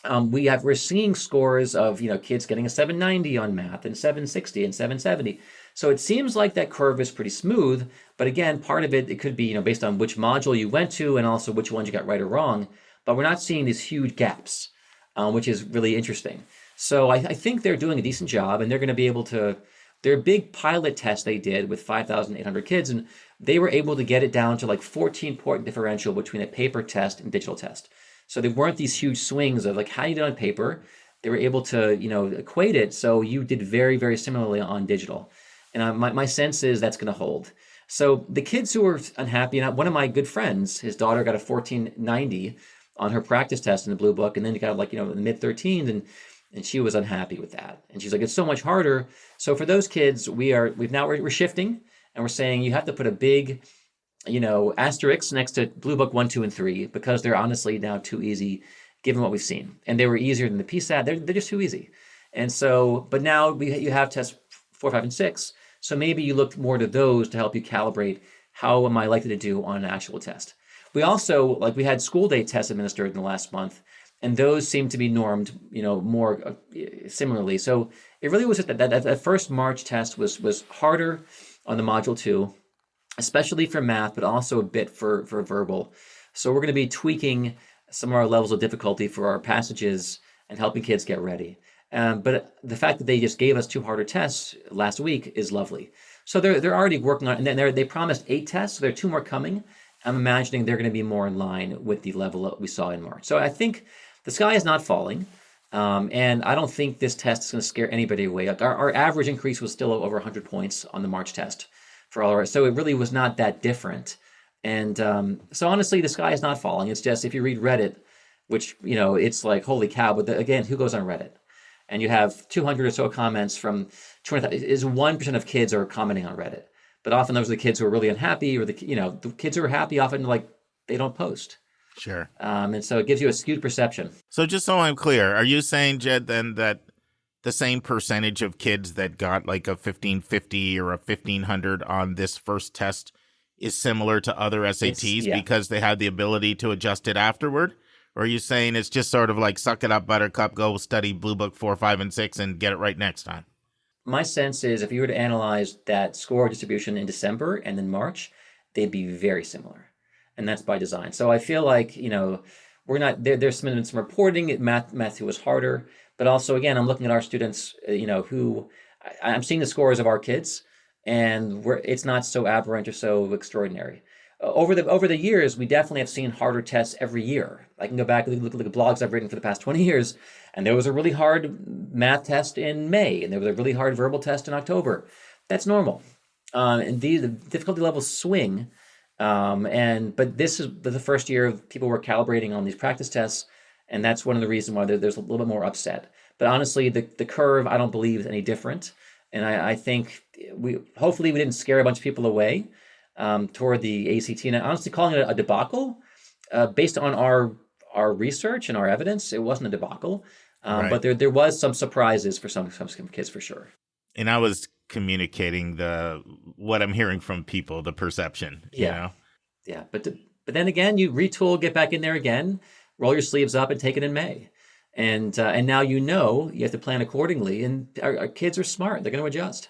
we're seeing scores of, kids getting a 790 on math and 760 and 770. So it seems like that curve is pretty smooth. But again, part of it could be, based on which module you went to and also which ones you got right or wrong. But we're not seeing these huge gaps, which is really interesting. So I think they're doing a decent job, and they're going to be able to. Their big pilot test they did with 5,800 kids, and they were able to get it down to like 14-point differential between a paper test and digital test. So there weren't these huge swings of like how you did on paper. They were able to, equate it. So you did very, very similarly on digital. And my sense is that's going to hold. So the kids who were unhappy, and one of my good friends, his daughter got a 1490 on her practice test in the blue book, and then got in the mid 13s, and she was unhappy with that. And she's like, it's so much harder. So for those kids, we're shifting, and we're saying you have to put a big, asterisk next to blue book 1, 2, and 3, because they're honestly now too easy given what we've seen. And they were easier than the PSAT. They're just too easy. And so, but now you have tests 4, 5, and 6. So maybe you look more to those to help you calibrate how am I likely to do on an actual test. We also, we had school day tests administered in the last month, and those seem to be normed, more similarly. So it really was just that first March test was harder on the module 2, especially for math, but also a bit for verbal. So we're going to be tweaking some of our levels of difficulty for our passages and helping kids get ready. But the fact that they just gave us 2 harder tests last week is lovely. So they're already working on it, and then they promised 8 tests, so there are 2 more coming. I'm imagining they're going to be more in line with the level that we saw in March. So I think the sky is not falling, and I don't think this test is going to scare anybody away. Our average increase was still over 100 points on the March test for all our, so it really was not that different. And so honestly, the sky is not falling. It's just, if you read Reddit, which, it's like, holy cow, but again, who goes on Reddit? And you have 200 or so comments from 20,000, is 1% of kids are commenting on Reddit. But often those are the kids who are really unhappy, or the kids who are happy often they don't post. Sure. And so it gives you a skewed perception. So just so I'm clear, are you saying, Jed, then that the same percentage of kids that got like a 1550 or a 1500 on this first test is similar to other SATs because they had the ability to adjust it afterward? Or are you saying it's just sort of like, suck it up, buttercup, go study Blue Book 4, 5, and 6 and get it right next time? My sense is if you were to analyze that score distribution in December and then March, they'd be very similar. And that's by design. So I feel like, we're not, there's been some reporting, math was harder. But also, again, I'm looking at our students, who I'm seeing the scores of our kids, and it's not so aberrant or so extraordinary. Over the years, we definitely have seen harder tests every year. I can go back and look at the blogs I've written for the past 20 years, and there was a really hard math test in May, and there was a really hard verbal test in October. That's normal. And the difficulty levels swing. But this is the first year people were calibrating on these practice tests, and that's one of the reasons why there's a little bit more upset. But honestly, the curve, I don't believe, is any different. And I think hopefully we didn't scare a bunch of people away toward the ACT. And honestly, calling it a debacle, based on our research and our evidence, it wasn't a debacle. Right. But there was some surprises for some kids for sure. And I was communicating what I'm hearing from people, the perception. Yeah. But then again, you retool, get back in there again, roll your sleeves up, and take it in May. And now you have to plan accordingly. And our kids are smart; they're going to adjust.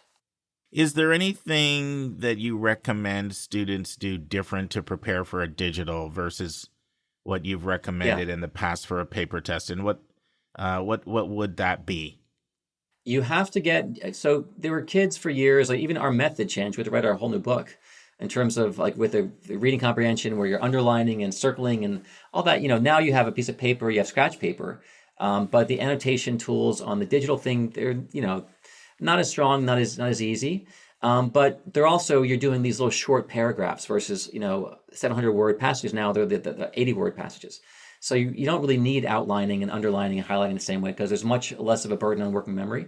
Is there anything that you recommend students do different to prepare for a digital versus what you've recommended in the past for a paper test? And what would that be? You have to so there were kids for years, even our method changed. We had to write our whole new book in terms of with the reading comprehension where you're underlining and circling and all that. Now you have a piece of paper, you have scratch paper, but the annotation tools on the digital thing, they're, not as strong, not as easy. But they're also, you're doing these little short paragraphs versus, 700-word passages. Now they're the 80-word passages. So you don't really need outlining and underlining and highlighting the same way because there's much less of a burden on working memory.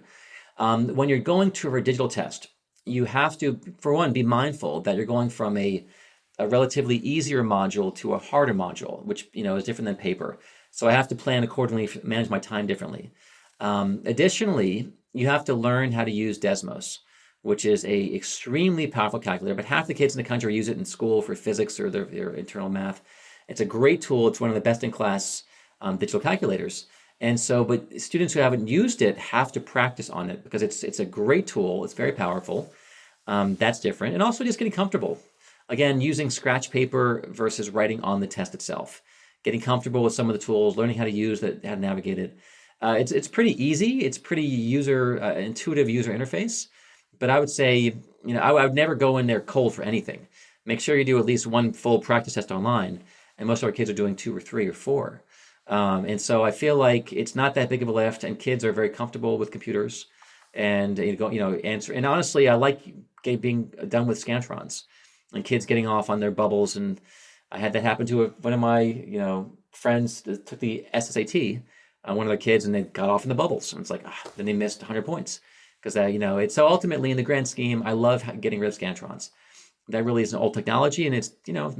When you're going to a digital test, you have to, for one, be mindful that you're going from a relatively easier module to a harder module, which is different than paper. So I have to plan accordingly, manage my time differently. Additionally, you have to learn how to use Desmos, which is a extremely powerful calculator, but half the kids in the country use it in school for physics or their internal math. It's a great tool. It's one of the best in class digital calculators. And so, but students who haven't used it have to practice on it because it's a great tool. It's very powerful. That's different. And also just getting comfortable. Again, using scratch paper versus writing on the test itself. Getting comfortable with some of the tools, learning how to use it, how to navigate it. It's pretty easy. It's pretty intuitive user interface. But I would say, I would never go in there cold for anything. Make sure you do at least one full practice test online. And most of our kids are doing 2 or 3 or 4. And so I feel like it's not that big of a lift, and kids are very comfortable with computers and answer. And honestly, I like being done with Scantrons and kids getting off on their bubbles. And I had that happen to one of my friends that took the SSAT, one of their kids, and they got off in the bubbles. And it's like, then they missed 100 points because it's so ultimately in the grand scheme. I love getting rid of Scantrons. That really is an old technology, and it's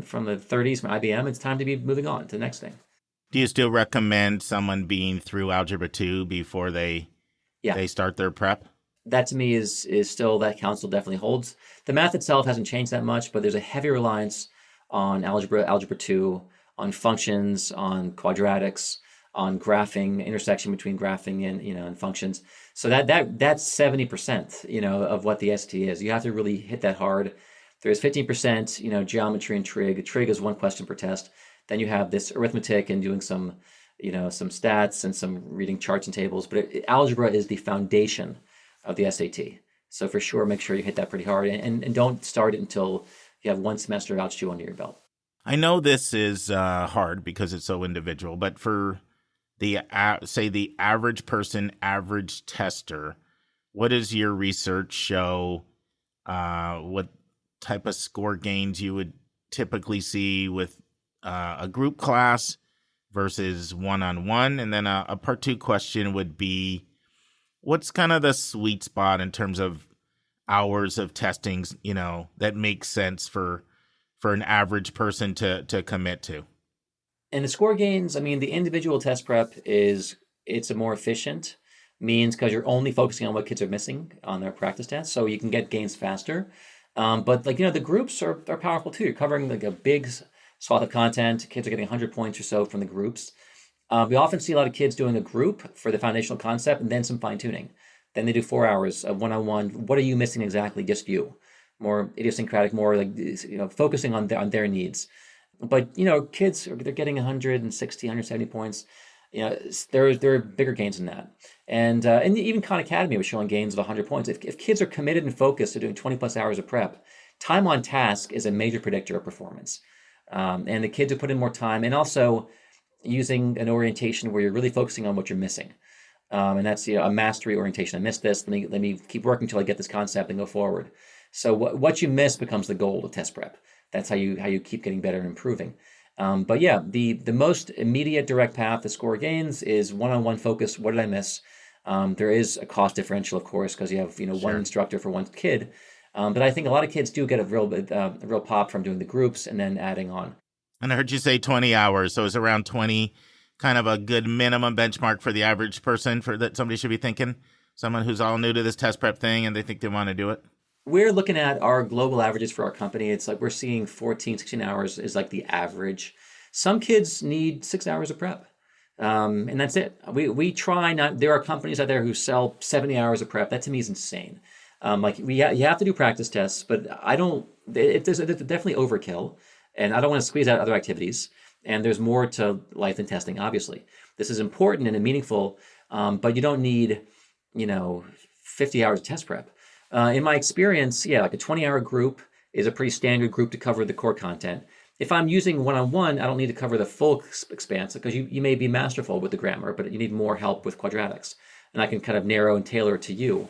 from the 30s from IBM. It's time to be moving on to the next thing. Do you still recommend someone being through Algebra 2 before they start their prep? That to me is still, that counsel definitely holds. The math itself hasn't changed that much, but there's a heavy reliance on Algebra 2, on functions, on quadratics, on graphing, intersection between graphing and functions. So that's 70%, of what the ST is. You have to really hit that hard. There's 15%, geometry and trig. Trig is one question per test. Then you have this arithmetic and doing some stats and some reading charts and tables. But algebra is the foundation of the SAT. So for sure, make sure you hit that pretty hard, and don't start it until you have one semester of Algebra 2 under your belt. I know this is hard because it's so individual, but for the average person, average tester, what does your research show? What type of score gains you would typically see with a group class versus one-on-one? And then a part 2 question would be, what's kind of the sweet spot in terms of hours of testing, that makes sense for an average person to commit to? And the score gains, the individual test prep it's a more efficient means because you're only focusing on what kids are missing on their practice tests, so you can get gains faster. But the groups are powerful too. You're covering a big swath of content. Kids are getting 100 points or so from the groups. We often see a lot of kids doing a group for the foundational concept and then some fine tuning. Then they do 4 hours of one-on-one. What are you missing exactly? Just you. More idiosyncratic, more focusing on their needs. But kids they're getting 160, 170 points. There are bigger gains than that. And even Khan Academy was showing gains of 100 points. If kids are committed and focused to doing 20 plus hours of prep, time on task is a major predictor of performance. And the kids who put in more time, and also using an orientation where you're really focusing on what you're missing. And that's a mastery orientation. I missed this. Let me keep working until I get this concept and go forward. So what you miss becomes the goal of test prep. That's how you keep getting better and improving. But yeah, the most immediate direct path to score gains is one-on-one focus. What did I miss? There is a cost differential, of course, because you have Sure. one instructor for one kid. But I think a lot of kids do get a real pop from doing the groups and then adding on. And I heard you say 20 hours, so is around 20 kind of a good minimum benchmark for the average person that somebody should be thinking? Someone who's all new to this test prep thing and they think they want to do it? We're looking at our global averages for our company. It's like we're seeing 14, 16 hours is like the average. Some kids need 6 hours of prep. And that's it. We try not, there are companies out there who sell 70 hours of prep. That to me is insane. You have to do practice tests, but there's definitely overkill, and I don't want to squeeze out other activities. And there's more to life than testing, obviously. This is important and meaningful, but you don't need, 50 hours of test prep. In my experience, like a 20-hour group is a pretty standard group to cover the core content. If I'm using one-on-one, I don't need to cover the full expanse because you may be masterful with the grammar, but you need more help with quadratics. And I can kind of narrow and tailor it to you.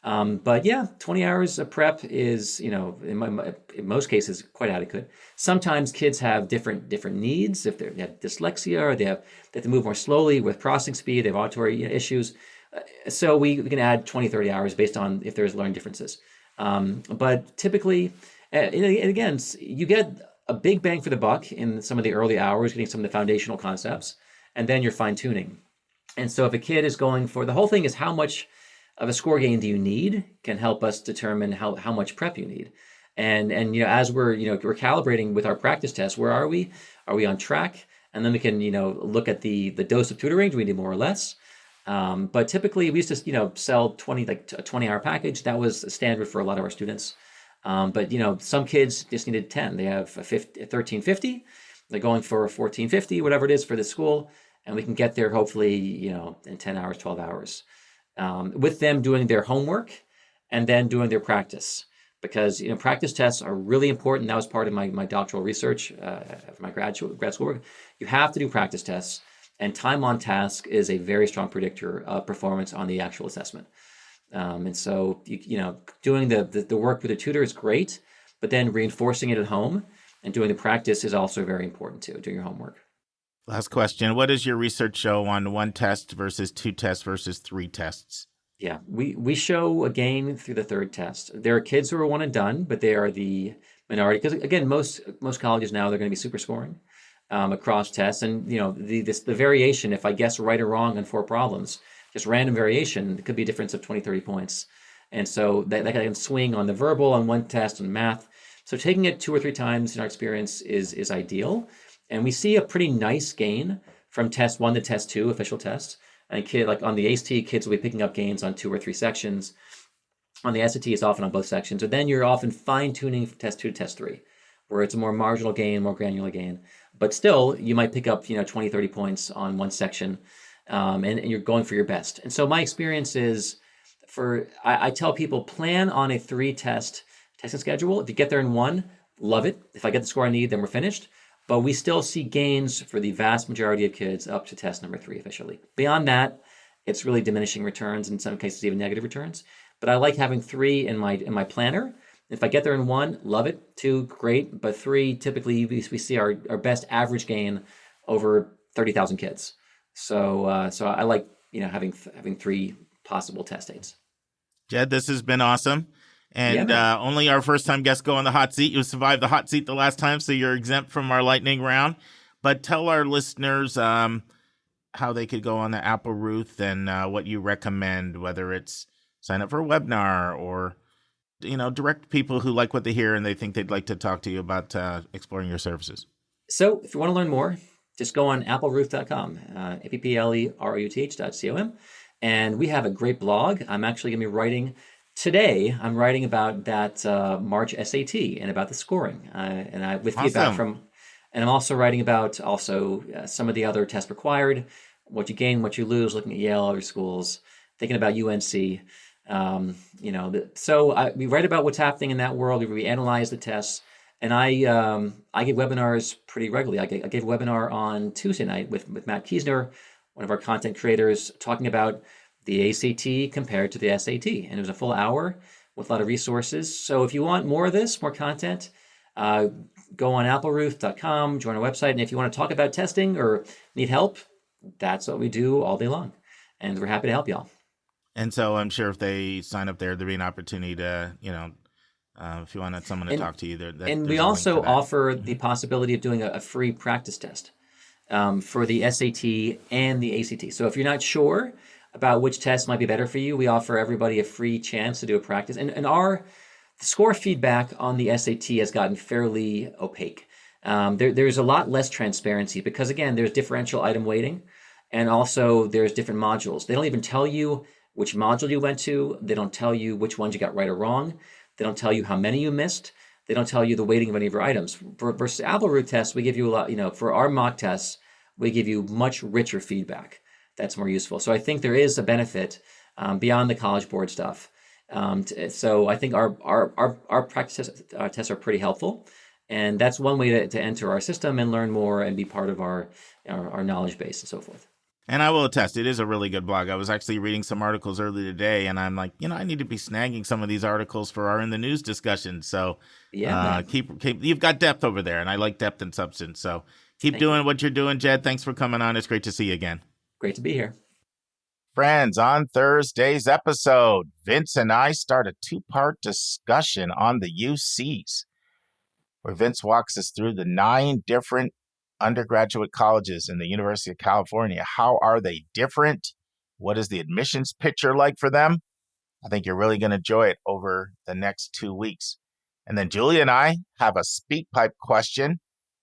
But yeah, 20 hours of prep is, in most cases, quite adequate. Sometimes kids have different needs. If they have dyslexia or they have to move more slowly with processing speed, they have auditory issues. So we can add 20, 30 hours based on if there's learning differences. But typically, and again, you get a big bang for the buck in some of the early hours, getting some of the foundational concepts, and then you're fine tuning. And so if a kid is going for, the whole thing is how much of a score gain do you need can help us determine how much prep you need. And as we're calibrating with our practice tests, where are we? Are we on track? And then we can, look at the dose of tutoring. Do we need more or less? But typically we used to, sell a 20-hour package. That was standard for a lot of our students. But some kids just needed 10. They have a 1350. They're going for a 1450, whatever it is for the school. And we can get there hopefully, in 10 hours, 12 hours, with them doing their homework and then doing their practice. Because practice tests are really important. That was part of my doctoral research for my grad school work. You have to do practice tests, and time on task is a very strong predictor of performance on the actual assessment. And so doing the work with a tutor is great, but then reinforcing it at home and doing the practice is also very important too. Doing your homework. Last question: what does your research show on 1 test versus 2 tests versus 3 tests? Yeah, we show a gain through the 3rd test. There are kids who are one and done, but they are the minority. Because again, most colleges now, they're going to be super scoring across tests. And the variation, if I guess right or wrong on 4 problems, just random variation, it could be a difference of 20, 30 points. And so that can swing on the verbal, on 1 test, on math. So taking it 2 or 3 times in our experience is ideal. And we see a pretty nice gain from test 1 to test 2, official tests. And on the ACT, kids will be picking up gains on 2 or 3 sections. On the SAT, it's often on both sections. But then you're often fine-tuning from test 2 to test 3, where it's a more marginal gain, more granular gain. But still, you might pick up 20, 30 points on 1 section, and you're going for your best. And so my experience is, I tell people, plan on a 3-test testing schedule. If you get there in 1, love it. If I get the score I need, then we're finished. But we still see gains for the vast majority of kids up to test number 3 officially. Beyond that, it's really diminishing returns, in some cases even negative returns. But I like having 3 in my planner. If I get there in 1, love it. 2, great. But 3, typically we see our best average gain over 30,000 kids. So I like having 3 possible test dates. Jed, this has been awesome. And only our first-time guests go on the hot seat. You survived the hot seat the last time, so you're exempt from our lightning round. But tell our listeners how they could go on the Applerouth and what you recommend, whether it's sign up for a webinar or, direct people who like what they hear and they think they'd like to talk to you about exploring your services. So if you want to learn more, just go on applerouth.com, applerouth.com. And we have a great blog. I'm actually going to be writing today. I'm writing about that March SAT and about the scoring, with feedback from, and I'm also writing about some of the other tests required, what you gain, what you lose, looking at Yale, other schools, thinking about UNC. We write about what's happening in that world. We analyze the tests, and I give webinars pretty regularly. I gave a webinar on Tuesday night with Matt Kiesner, one of our content creators, talking about the ACT compared to the SAT. And it was a full hour with a lot of resources. So if you want more of this, more content, go on applerouth.com, join our website. And if you want to talk about testing or need help, that's what we do all day long. And we're happy to help y'all. And so I'm sure if they sign up there, there'll be an opportunity to, if you want someone to talk to you. And we also offer the possibility of doing a free practice test for the SAT and the ACT. So if you're not sure about which test might be better for you, we offer everybody a free chance to do a practice. And our score feedback on the SAT has gotten fairly opaque. There's a lot less transparency because, again, there's differential item weighting, and also there's different modules. They don't even tell you which module you went to. They don't tell you which ones you got right or wrong. They don't tell you how many you missed. They don't tell you the weighting of any of your items. Versus Applerouth tests, we give you a lot, for our mock tests, we give you much richer feedback. That's more useful. So I think there is a benefit beyond the College Board stuff. So I think our practice tests are pretty helpful. And that's one way to enter our system and learn more and be part of our knowledge base and so forth. And I will attest, it is a really good blog. I was actually reading some articles earlier today, and I'm like, I need to be snagging some of these articles for our In the News discussion. So keep you've got depth over there, and I like depth and substance. So keep doing what you're doing, Jed. Thanks for coming on. It's great to see you again. Great to be here. Friends, on Thursday's episode, Vince and I start a 2-part discussion on the UCs, where Vince walks us through the 9 different undergraduate colleges in the University of California. How are they different? What is the admissions picture like for them? I think you're really going to enjoy it over the next 2 weeks. And then Julia and I have a speak pipe question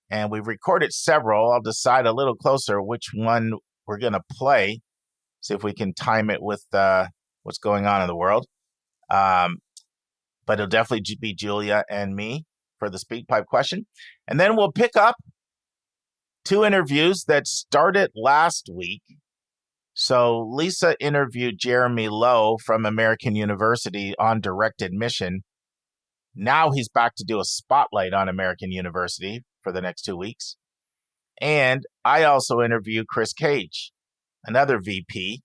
And we've recorded several. I'll decide a little closer which one we're going to play. See if we can time it with what's going on in the world. But it'll definitely be Julia and me for the speak pipe question. And then we'll pick up 2 interviews that started last week. So Lisa interviewed Jeremy Lowe from American University on direct admission. Now he's back to do a spotlight on American University for the next 2 weeks. And I also interviewed Chris Cage, another VP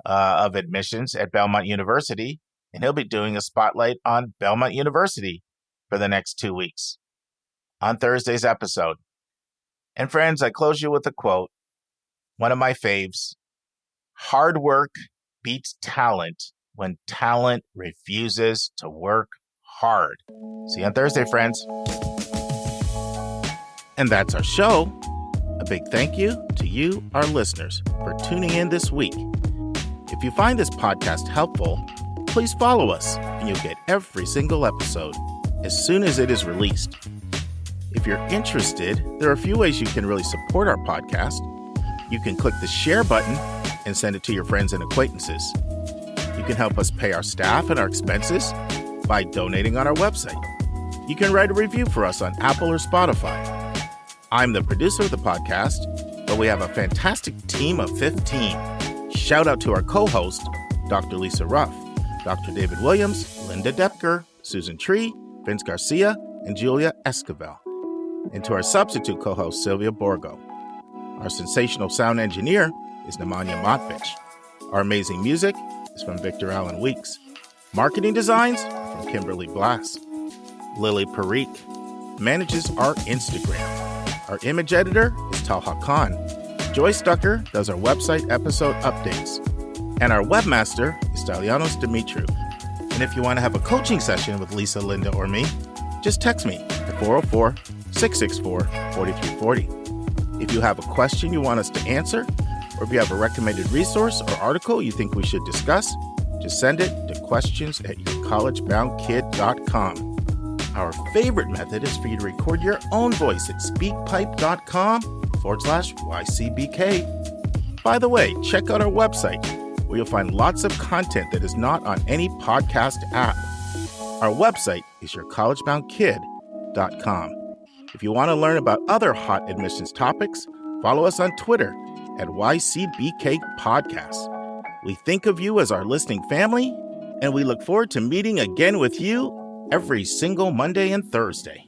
of admissions at Belmont University, and he'll be doing a spotlight on Belmont University for the next 2 weeks on Thursday's episode. And friends, I close you with a quote, one of my faves. Hard work beats talent when talent refuses to work hard. See you on Thursday, friends. And that's our show. A big thank you to you, our listeners, for tuning in this week. If you find this podcast helpful, please follow us and you'll get every single episode as soon as it is released. If you're interested, there are a few ways you can really support our podcast. You can click the share button and send it to your friends and acquaintances. You can help us pay our staff and our expenses by donating on our website. You can write a review for us on Apple or Spotify. I'm the producer of the podcast, but we have a fantastic team of 15. Shout out to our co-host, Dr. Lisa Ruff, Dr. David Williams, Linda Depker, Susan Tree, Vince Garcia, and Julia Esquivel. And to our substitute co-host, Sylvia Borgo. Our sensational sound engineer is Nemanja Motvich. Our amazing music is from Victor Allen Weeks. Marketing designs are from Kimberly Blass. Lily Parikh manages our Instagram. Our image editor is Talha Khan. Joy Stucker does our website episode updates. And our webmaster is Stylianos Dimitriou. And if you want to have a coaching session with Lisa, Linda, or me, just text me at 404-664-4340. If you have a question you want us to answer, or if you have a recommended resource or article you think we should discuss, just send it to questions@yourcollegeboundkid.com. Our favorite method is for you to record your own voice at speakpipe.com/YCBK. By the way, check out our website where you'll find lots of content that is not on any podcast app. Our website is yourcollegeboundkid.com. If you want to learn about other hot admissions topics, follow us on Twitter at YCBK Podcasts. We think of you as our listening family, and we look forward to meeting again with you every single Monday and Thursday.